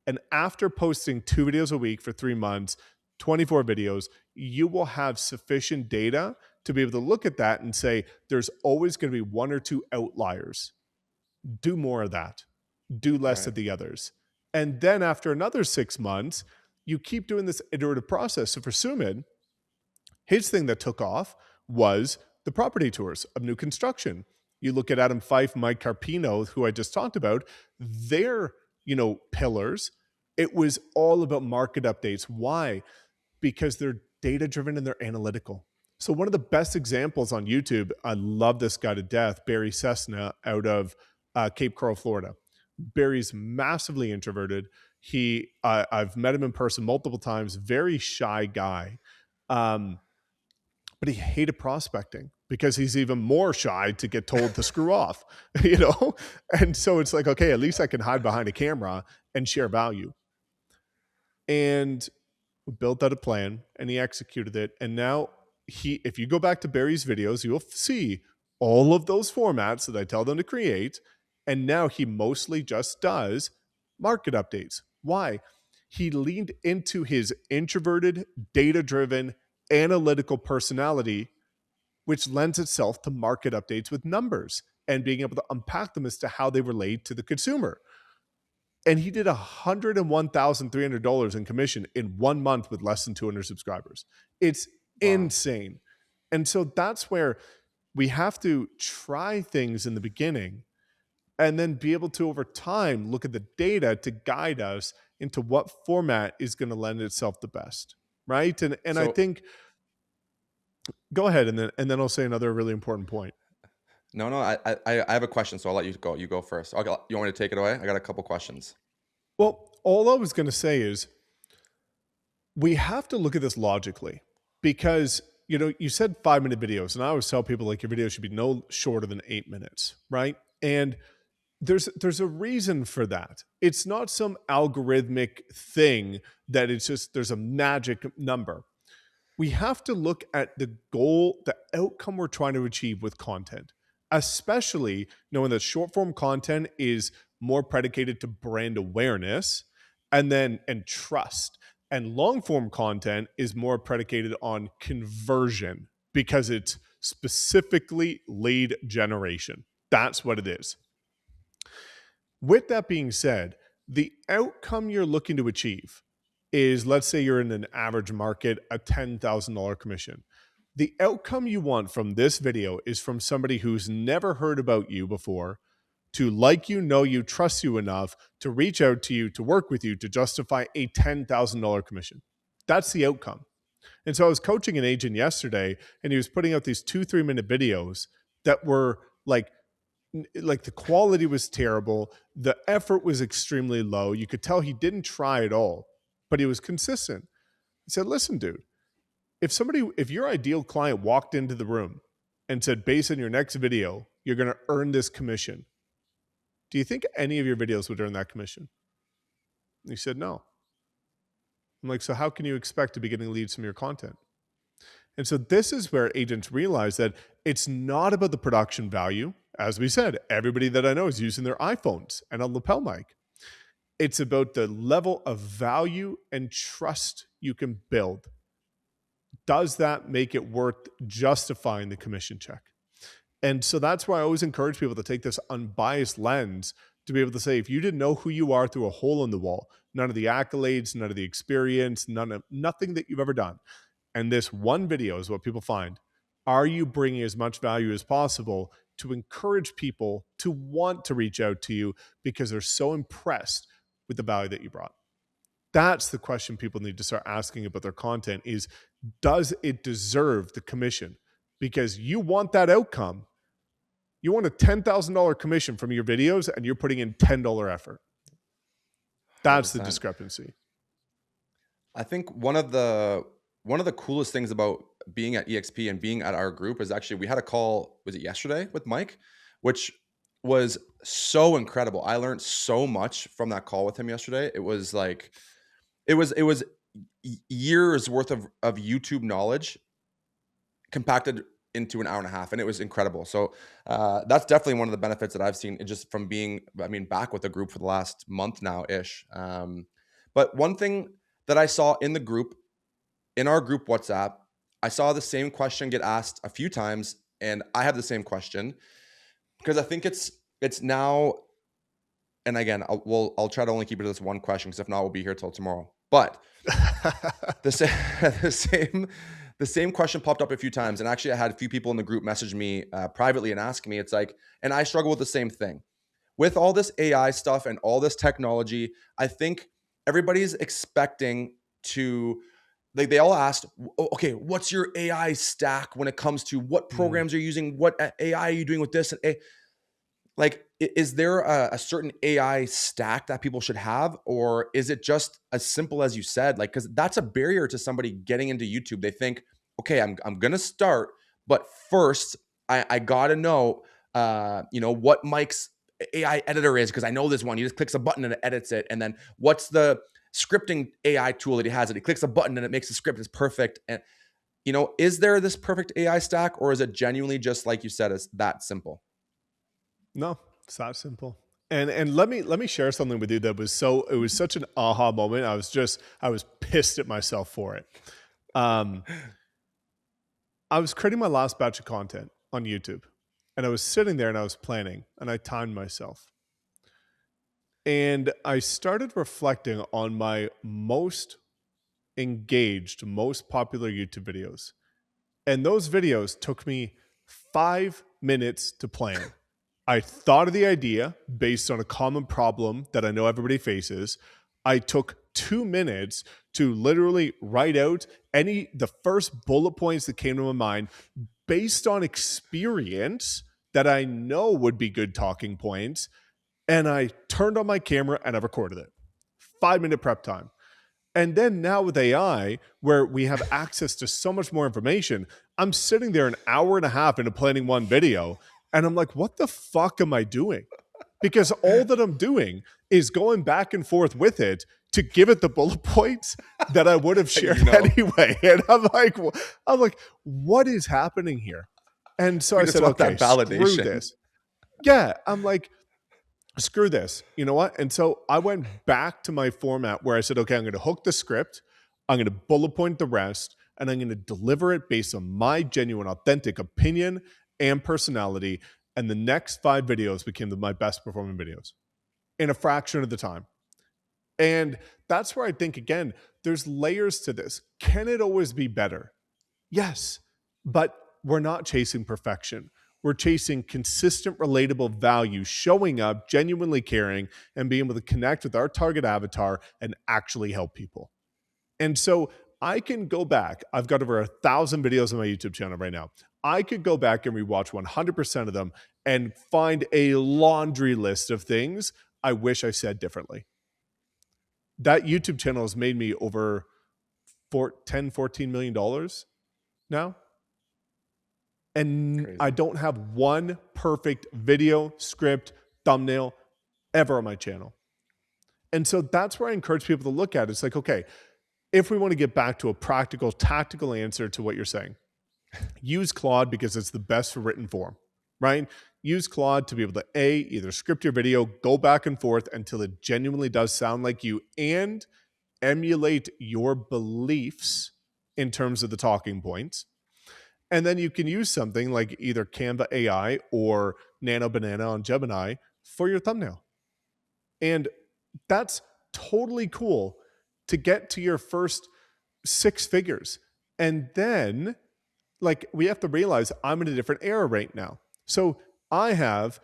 And after posting 2 videos a week for 3 months, 24 videos, you will have sufficient data to be able to look at that and say, there's always going to be 1 or 2 outliers. Do more of that. Do less Right. of the others. And then after another 6 months, you keep doing this iterative process. So for Suman, his thing that took off was the property tours of new construction. You look at Adam Fife, Mike Carpino, who I just talked about, their, pillars. It was all about market updates. Why? Because they're data driven and they're analytical. So one of the best examples on YouTube, I love this guy to death, Barry Cessna out of Cape Coral, Florida. Barry's massively introverted. I've met him in person multiple times, very shy guy. But he hated prospecting because he's even more shy to get told to screw off, And so it's like, okay, at least I can hide behind a camera and share value. And we built out a plan and he executed it. And now if you go back to Barry's videos, you'll see all of those formats that I tell them to create. And now he mostly just does market updates. Why? He leaned into his introverted, data-driven, analytical personality, which lends itself to market updates with numbers and being able to unpack them as to how they relate to the consumer. And he did $101,300 in commission in 1 month with less than 200 subscribers. It's Wow. insane. And so that's where we have to try things in the beginning and then be able to, over time, look at the data to guide us into what format is going to lend itself the best, right? And I So think, go ahead, and then I'll say another really important point. no, I have a question, so I'll let you go. You go first. Okay, you want me to take it away? I got a couple questions. Well, all I was going to say is we have to look at this logically because, you said 5-minute videos, and I always tell people, like, your video should be no shorter than 8 minutes, right? And there's a reason for that. It's not some algorithmic thing that it's just there's a magic number. We have to look at the goal, the outcome we're trying to achieve with content, especially knowing that short form content is more predicated to brand awareness and trust. And long form content is more predicated on conversion because it's specifically lead generation. That's what it is. With that being said, the outcome you're looking to achieve is, let's say you're in an average market, a $10,000 commission. The outcome you want from this video is from somebody who's never heard about you before to like you, know you, trust you enough to reach out to you, to work with you, to justify a $10,000 commission. That's the outcome. And so I was coaching an agent yesterday, and he was putting out these 2-3 minute videos that were like the quality was terrible. The effort was extremely low. You could tell he didn't try at all, but he was consistent. He said, listen, dude, If your ideal client walked into the room and said, based on your next video, you're going to earn this commission, do you think any of your videos would earn that commission? And he said, no. I'm like, so how can you expect to be getting leads from your content? And so this is where agents realize that it's not about the production value. As we said, everybody that I know is using their iPhones and a lapel mic. It's about the level of value and trust you can build. Does that make it worth justifying the commission check? And so that's why I always encourage people to take this unbiased lens to be able to say, if you didn't know who you are through a hole in the wall, none of the accolades, none of the experience, nothing that you've ever done, and this one video is what people find, are you bringing as much value as possible to encourage people to want to reach out to you because they're so impressed with the value that you brought? That's the question people need to start asking about their content is, does it deserve the commission? Because you want that outcome. You want a $10,000 commission from your videos and you're putting in $10 effort. That's the 100%. discrepancy. I think one of the coolest things about being at EXP and being at our group is actually we had a call, was it yesterday, with Mike, which was so incredible. I learned so much from that call with him yesterday. It was like it was years worth of YouTube knowledge compacted into an hour and a half, and it was incredible. So that's definitely one of the benefits that I've seen just from being, I mean, back with the group for the last month now ish. But one thing that I saw in the group, in our group WhatsApp, I saw the same question get asked a few times, and I have the same question because I think it's now. And again, I'll try to only keep it to this one question because if not, we'll be here till tomorrow. But the same question popped up a few times, and actually, I had a few people in the group message me privately and ask me. It's like, and I struggle with the same thing with all this AI stuff and all this technology. I think everybody's expecting to. Like they all asked, okay, what's your AI stack when it comes to what programs you're using? What AI are you doing with this? And like, is there a certain AI stack that people should have? Or is it just as simple as you said? Like, because that's a barrier to somebody getting into YouTube. They think, okay, I'm going to start, but first I got to know, what Mike's AI editor is, because I know this one. He just clicks a button and it edits it. And then what's the scripting AI tool that he has? It he clicks a button and it makes the script is perfect. And, is there this perfect AI stack, or is it genuinely just like you said, is that simple? No, it's that simple. And let me share something with you that was it was such an aha moment. I was pissed at myself for it. I was creating my last batch of content on YouTube, and I was sitting there and I was planning, and I timed myself. And I started reflecting on my most engaged, most popular YouTube videos. And those videos took me 5 minutes to plan. I thought of the idea based on a common problem that I know everybody faces. I took 2 minutes to literally write out the first bullet points that came to my mind based on experience that I know would be good talking points. And I turned on my camera and I recorded it. 5-minute prep time. And then now with AI, where we have access to so much more information, I'm sitting there an hour and a half into planning one video. And I'm like, what the fuck am I doing? Because all that I'm doing is going back and forth with it to give it the bullet points that I would have shared anyway. And I'm like, what is happening here? And so I said, okay, screw this. Yeah, I'm like, screw this. You know what? And so I went back to my format where I said, okay, I'm going to hook the script. I'm going to bullet point the rest, and I'm going to deliver it based on my genuine, authentic opinion and personality. And the next 5 videos became my best performing videos in a fraction of the time. And that's where I think, again, there's layers to this. Can it always be better? Yes, but we're not chasing perfection. We're chasing consistent, relatable value, showing up, genuinely caring, and being able to connect with our target avatar and actually help people. And so I can go back. I've got over 1,000 videos on my YouTube channel right now. I could go back and rewatch 100% of them and find a laundry list of things I wish I said differently. That YouTube channel has made me over $14 million now. And I Crazy. don't have one perfect video, script, thumbnail ever on my channel. And so that's where I encourage people to look at it. It's like, okay, if we want to get back to a practical, tactical answer to what you're saying, use Claude because it's the best for written form, right? Use Claude to be able to either script your video, go back and forth until it genuinely does sound like you, and emulate your beliefs in terms of the talking points. And then you can use something like either Canva AI or Nano Banana on Gemini for your thumbnail. And that's totally cool to get to your first 6 figures. And then, like, we have to realize I'm in a different era right now. So I have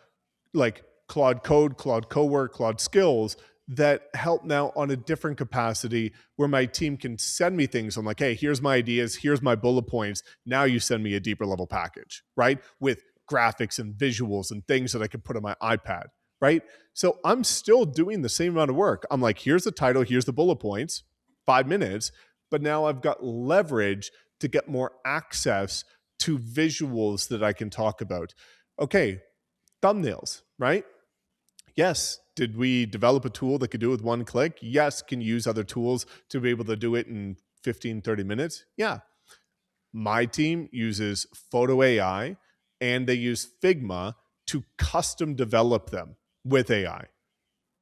like Claude Code, Claude Cowork, Claude Skills that help now on a different capacity where my team can send me things. I'm like, hey, here's my ideas, here's my bullet points. Now you send me a deeper level package, right? With graphics and visuals and things that I can put on my iPad, right? So I'm still doing the same amount of work. I'm like, here's the title, here's the bullet points, 5 minutes, but now I've got leverage to get more access to visuals that I can talk about. Okay, thumbnails, right? Yes. Did we develop a tool that could do it with one click? Yes. Can use other tools to be able to do it in 15, 30 minutes? Yeah. My team uses Photo AI and they use Figma to custom develop them with AI.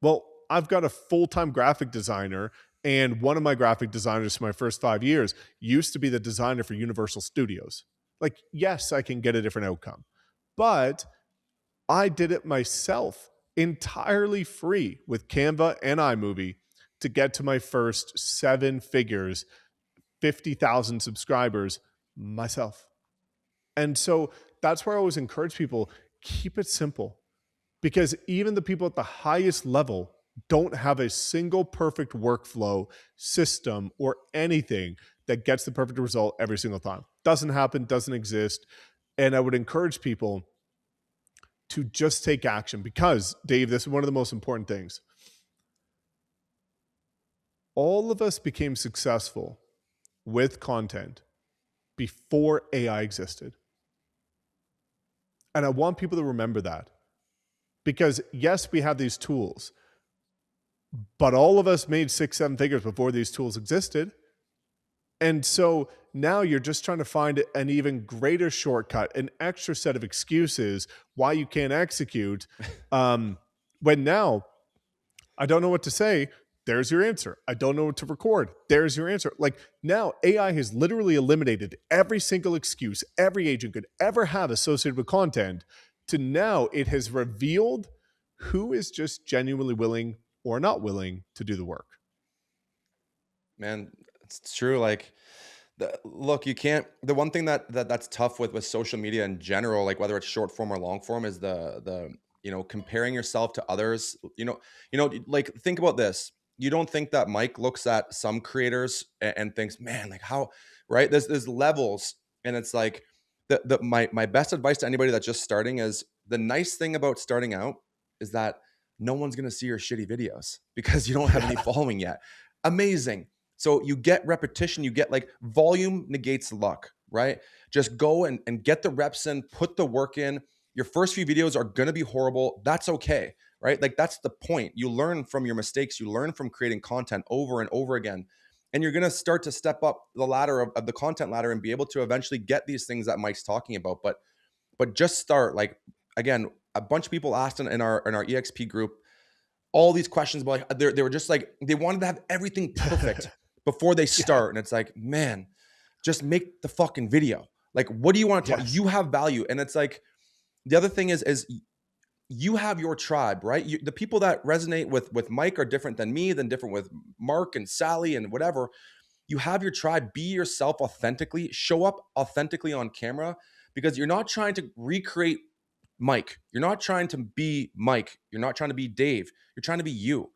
Well, I've got a full-time graphic designer, and one of my graphic designers for my first 5 years used to be the designer for Universal Studios. Like, yes, I can get a different outcome, but I did it myself entirely free with Canva and iMovie to get to my first 7 figures, 50,000 subscribers myself. And so that's where I always encourage people, keep it simple, because even the people at the highest level don't have a single perfect workflow system or anything that gets the perfect result every single time. Doesn't happen, doesn't exist. And I would encourage people to just take action because, Dave, this is one of the most important things. All of us became successful with content before AI existed. And I want people to remember that because, yes, we have these tools, but all of us made 6, 7 figures before these tools existed. And so now you're just trying to find an even greater shortcut, an extra set of excuses why you can't execute. When now I don't know what to say. There's your answer. I don't know what to record. There's your answer. Like now, AI has literally eliminated every single excuse every agent could ever have associated with content to now it has revealed who is just genuinely willing or not willing to do the work. Man, it's true. Like, look, you can't. The one thing that's tough with social media in general, like whether it's short form or long form, is the comparing yourself to others. Like think about this. You don't think that Mike looks at some creators and thinks, man, like how, right? There's levels, and it's like my best advice to anybody that's just starting is the nice thing about starting out is that no one's gonna see your shitty videos because you don't have any Yeah. following yet. Amazing. So you get repetition, you get like volume negates luck, right? Just go and get the reps in, put the work in. Your first few videos are going to be horrible. That's okay, right? Like that's the point. You learn from your mistakes, you learn from creating content over and over again. And you're going to start to step up the ladder of the content ladder and be able to eventually get these things that Mike's talking about. But just start. Like again, a bunch of people asked in our EXP group all these questions about like, they were just like they wanted to have everything perfect before they Yeah. start, and it's like, man, just make the fucking video. Like, what do you want to talk? Yes. You have value, and it's like the other thing is you have your tribe, right? The people that resonate with Mike are different than me, than different with Mark and Sally and whatever. You have your tribe. Be yourself authentically. Show up authentically on camera because you're not trying to recreate Mike. You're not trying to be Mike. You're not trying to be Dave. You're trying to be you.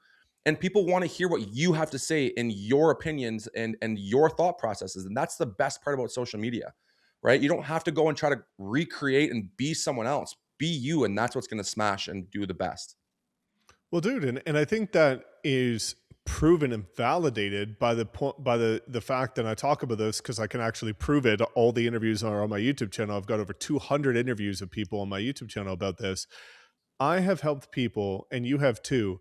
And people want to hear what you have to say in your opinions and your thought processes. And that's the best part about social media, right? You don't have to go and try to recreate and be someone else. Be you, and that's what's going to smash and do the best. Well, dude, and I think that is proven and validated by the point, by the fact that I talk about this, because I can actually prove it. All the interviews are on my YouTube channel. I've got over 200 interviews of people on my YouTube channel about this. I have helped people, and you have too,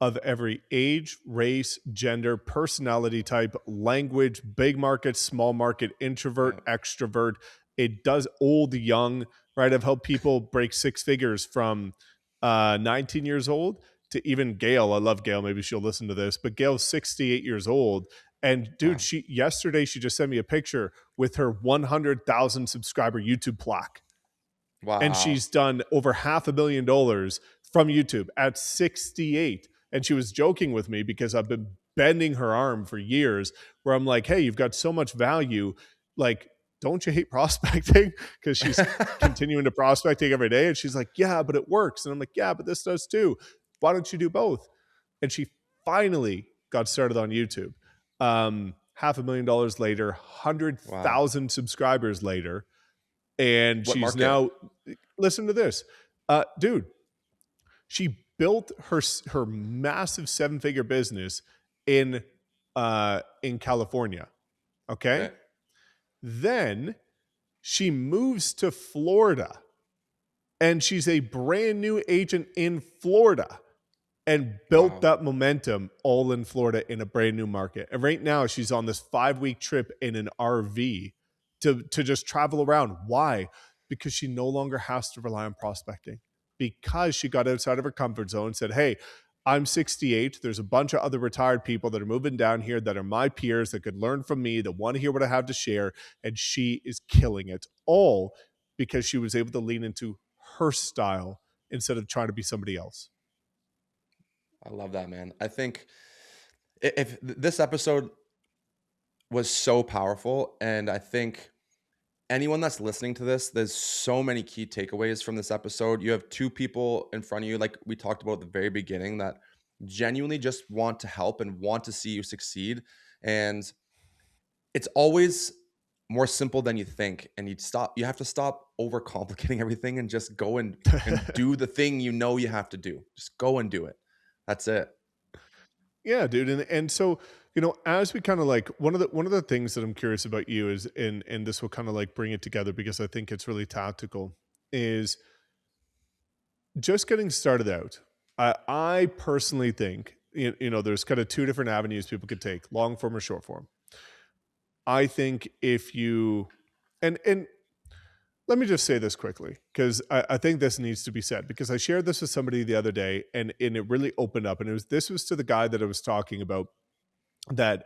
of every age, race, gender, personality type, language, big market, small market, introvert, Yeah. extrovert. It does old, young, right? I've helped people break six figures from 19 years old to even Gail. I love Gail. Maybe she'll listen to this, but Gail's 68 years old. And dude, Wow. yesterday she just sent me a picture with her 100,000 subscriber YouTube plaque, and Wow. she's done over $500,000 from YouTube at 68. And she was joking with me because I've been bending her arm for years, where I'm like, hey, you've got so much value. Like, don't you hate prospecting? Because she's continuing to prospecting every day. And she's like, yeah, but it works. And I'm like, yeah, but this does too. Why don't you do both? And she finally got started on YouTube. $500,000 later, Wow. 100,000 subscribers later, and What she's market? now, listen to this, dude, she built her massive seven-figure business in California. Okay, Okay. then she moves to Florida, and she's a brand new agent in Florida, and built Wow. that momentum all in Florida in a brand new market. And right now she's on this 5-week trip in an RV to just travel around. Why? Because she no longer has to rely on prospecting, because she got outside of her comfort zone and said, hey, I'm 68. There's a bunch of other retired people that are moving down here that are my peers that could learn from me, that want to hear what I have to share. And she is killing it all because she was able to lean into her style instead of trying to be somebody else. I love that, man. I think if this episode was so powerful, and I think anyone that's listening to this, there's so many key takeaways from this episode. You have two people in front of you, like we talked about at the very beginning, that genuinely just want to help and want to see you succeed. And it's always more simple than you think. And you have to stop overcomplicating everything and just go and do the thing you know you have to do. Just go and do it. That's it. Yeah, dude. And so, as we kind of like, one of the things that I'm curious about you is, and this will kind of like bring it together because I think it's really tactical, is just getting started out. I personally think, there's kind of two different avenues people could take, long form or short form. I think if you, and let me just say this quickly, because I think this needs to be said, because I shared this with somebody the other day, and it really opened up. And this was to the guy that I was talking about, that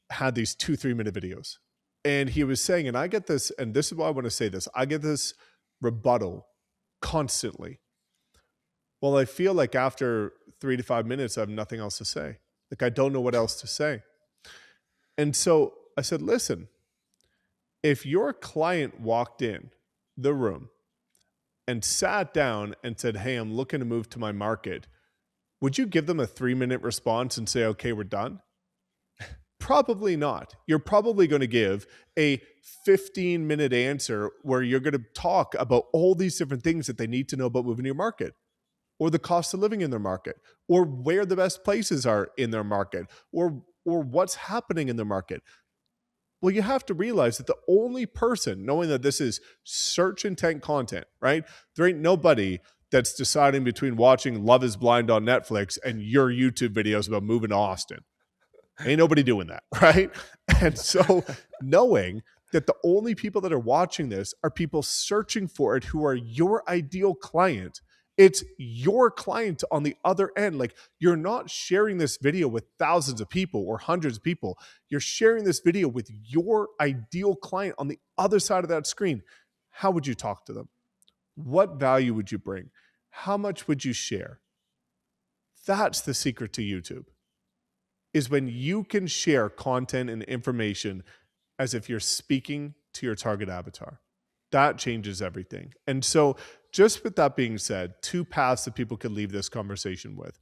had these 2 3 minute videos. And he was saying, and I get this, and this is why I want to say this, I get this rebuttal constantly. Well, I feel like after 3 to 5 minutes, I have nothing else to say. Like, I don't know what else to say. And so I said, listen, if your client walked in the room and sat down and said, hey, I'm looking to move to my market, would you give them a 3 minute response and say, okay, we're done? Probably not. You're probably going to give a 15-minute answer where you're going to talk about all these different things that they need to know about moving to your market, or the cost of living in their market, or where the best places are in their market, or what's happening in their market. Well, you have to realize that the only person, knowing that this is search intent content, right? There ain't nobody that's deciding between watching Love is Blind on Netflix and your YouTube videos about moving to Austin. Ain't nobody doing that, right? And so, knowing that the only people that are watching this are people searching for it who are your ideal client, it's your client on the other end. Like, you're not sharing this video with thousands of people or hundreds of people. You're sharing this video with your ideal client on the other side of that screen. How would you talk to them? What value would you bring? How much would you share? That's the secret to YouTube, is when you can share content and information as if you're speaking to your target avatar. That changes everything. And so, just with that being said, two paths that people could leave this conversation with: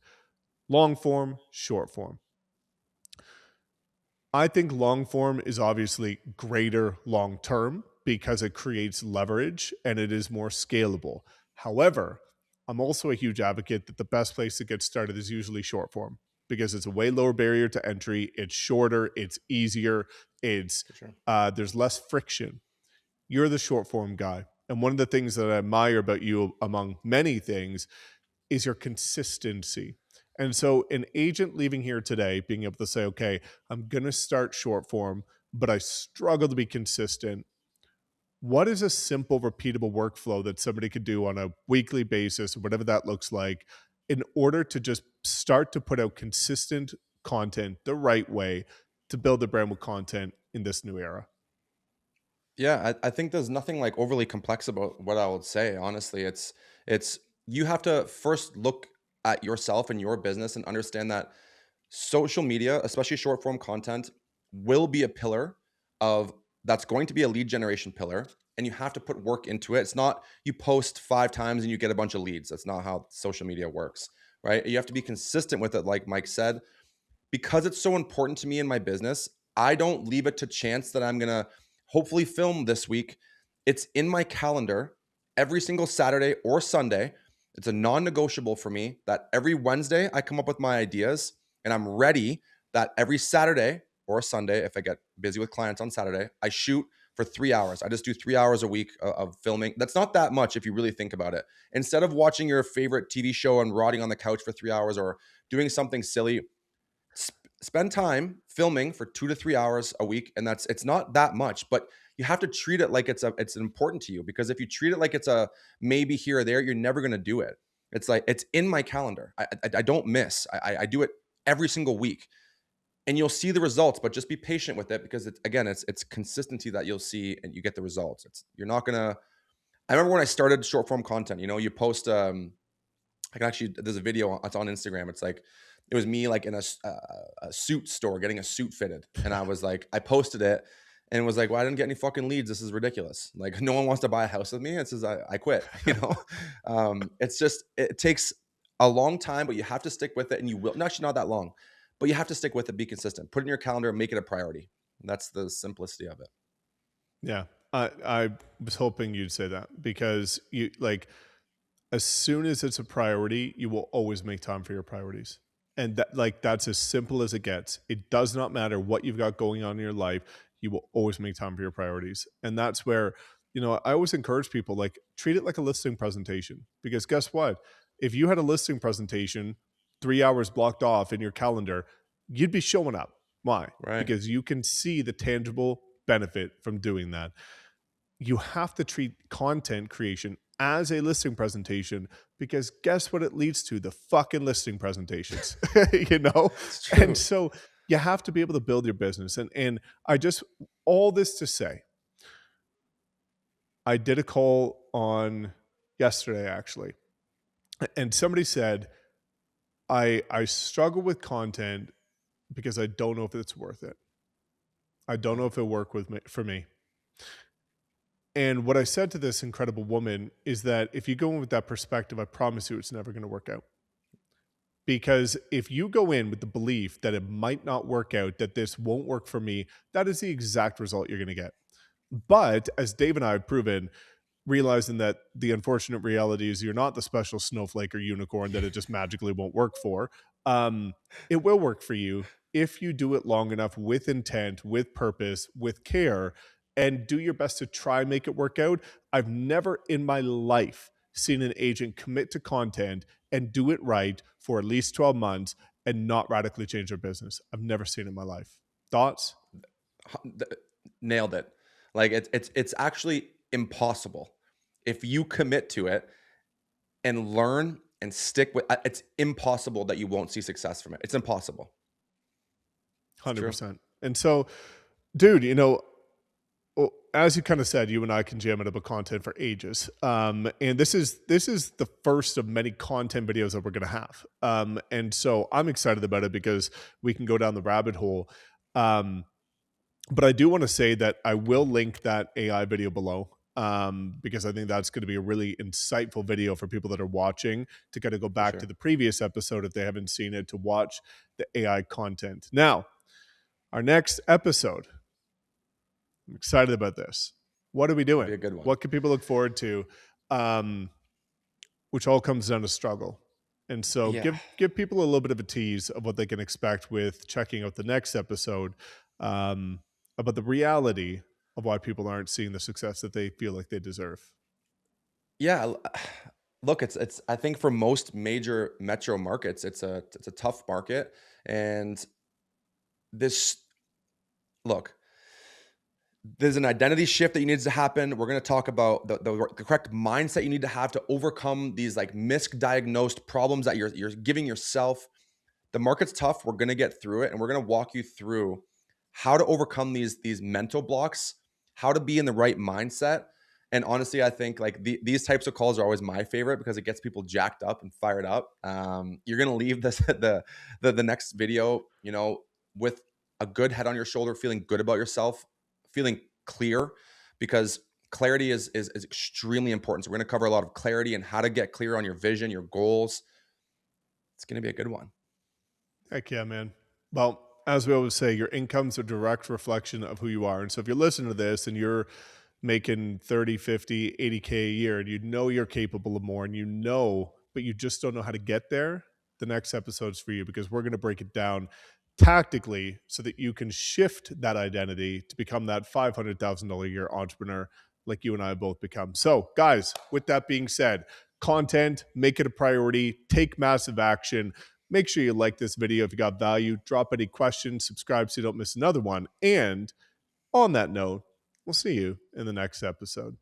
long form, short form. I think long form is obviously greater long term because it creates leverage and it is more scalable. However, I'm also a huge advocate that the best place to get started is usually short form. because it's a way lower barrier to entry. It's shorter. It's easier. It's For sure. there's less friction. You're the short form guy. And one of the things that I admire about you, among many things, is your consistency. And so, an agent leaving here today, being able to say, okay, I'm going to start short form, but I struggle to be consistent. What is a simple, repeatable workflow that somebody could do on a weekly basis, whatever that looks like, in order to just start to put out consistent content the right way to build a brand with content in this new era? Yeah, I think there's nothing like overly complex about what I would say. Honestly, it's you have to first look at yourself and your business and understand that social media, especially short form content, will be a pillar of that's going to be a lead generation pillar. And you have to put work into it. It's not you post 5 times and you get a bunch of leads. That's not how social media works, right? You have to be consistent with it, like Mike said, because it's so important to me in my business. I don't leave it to chance that I'm going to hopefully film this week. It's in my calendar every single Saturday or Sunday. It's a non-negotiable for me that every Wednesday I come up with my ideas and I'm ready that every Saturday or Sunday, if I get busy with clients on Saturday, I shoot for 3 hours. I just do 3 hours a week of filming. That's not that much if you really think about it. Instead of watching your favorite TV show and rotting on the couch for 3 hours or doing something silly, spend time filming for 2 to 3 hours a week, and it's not that much, but you have to treat it like it's important to you, because if you treat it like it's a maybe here or there, you're never going to do it. It's like it's in my calendar. I don't miss. I do it every single week, and you'll see the results. But just be patient with it, because it's consistency that you'll see, and you get the results. It's you're not gonna. I remember when I started short form content. You post I can actually, there's a video, it's on Instagram. It's like, it was me like in a suit store getting a suit fitted. And I was like, I posted it and was like, well, I didn't get any fucking leads. This is ridiculous. Like, no one wants to buy a house with me. It says, I quit, it's just, it takes a long time, but you have to stick with it, and you will, no, actually not that long, but you have to stick with it, be consistent, put it in your calendar, make it a priority. That's the simplicity of it. Yeah. I was hoping you'd say that, because you like, as soon as it's a priority, you will always make time for your priorities. And that's as simple as it gets. It does not matter what you've got going on in your life, you will always make time for your priorities. And that's where, I always encourage people, like, treat it like a listing presentation, because guess what? If you had a listing presentation 3 hours blocked off in your calendar, you'd be showing up. Why? Right. Because you can see the tangible benefit from doing that. You have to treat content creation as a listing presentation, because guess what it leads to? The fucking listing presentations, you know? It's And true. so you have to be able to build your business. And I just, all this to say, I did a call on yesterday actually, and somebody said, I struggle with content because I don't know if it's worth it. I don't Okay. know if it'll work with me for me. And what I said to this incredible woman is that if you go in with that perspective, I promise you it's never going to work out. Because if you go in with the belief that it might not work out, that this won't work for me, that is the exact result you're going to get. But as Dave and I have proven, realizing that the unfortunate reality is you're not the special snowflake or unicorn that it just magically won't work for. It will work for you if you do it long enough, with intent, with purpose, with care, and do your best to try and make it work out. I've never in my life seen an agent commit to content and do it right for at least 12 months and not radically change their business. I've never seen it in my life. Thoughts? Nailed it. Like it's actually impossible if you commit to it and learn and stick with. It's impossible that you won't see success from it. It's impossible. It's true. 100%. And so, dude, well, as you kind of said, you and I can jam it about content for ages. And this is the first of many content videos that we're going to have. And so I'm excited about it because we can go down the rabbit hole. Um, but I do want to say that I will link that AI video below, because I think that's going to be a really insightful video for people that are watching, to kind of go For back to sure. the previous episode if they haven't seen it, to watch the AI content. Now, our next episode, I'm excited about this. What are we It'll be doing? a good one. What can people look forward to? Which all comes down to struggle. And so Yeah. give people a little bit of a tease of what they can expect with checking out the next episode, um, about the reality of why people aren't seeing the success that they feel like they deserve. Yeah, look, it's I think for most major metro markets, it's a tough market, and this look, there's an identity shift that needs to happen. We're going to talk about the correct mindset you need to have to overcome these like misdiagnosed problems that you're giving yourself. The market's tough. We're going to get through it, and we're going to walk you through how to overcome these mental blocks, how to be in the right mindset. And honestly, I think like these types of calls are always my favorite because it gets people jacked up and fired up. You're going to leave this the next video, with a good head on your shoulder, feeling good about yourself, feeling clear, because clarity is extremely important. So we're going to cover a lot of clarity and how to get clear on your vision, your goals. It's going to be a good one. Heck yeah, man. Well, as we always say, your income's a direct reflection of who you are. And so if you're listening to this and you're making 30, 50, 80K a year and you know you're capable of more and but you just don't know how to get there, the next episode's for you because we're going to break it down tactically so that you can shift that identity to become that $500,000 a year entrepreneur like you and I both become. So, guys, with that being said, content, make it a priority, take massive action. Make sure you like this video if you got value. Drop any questions, subscribe so you don't miss another one. And on that note, we'll see you in the next episode.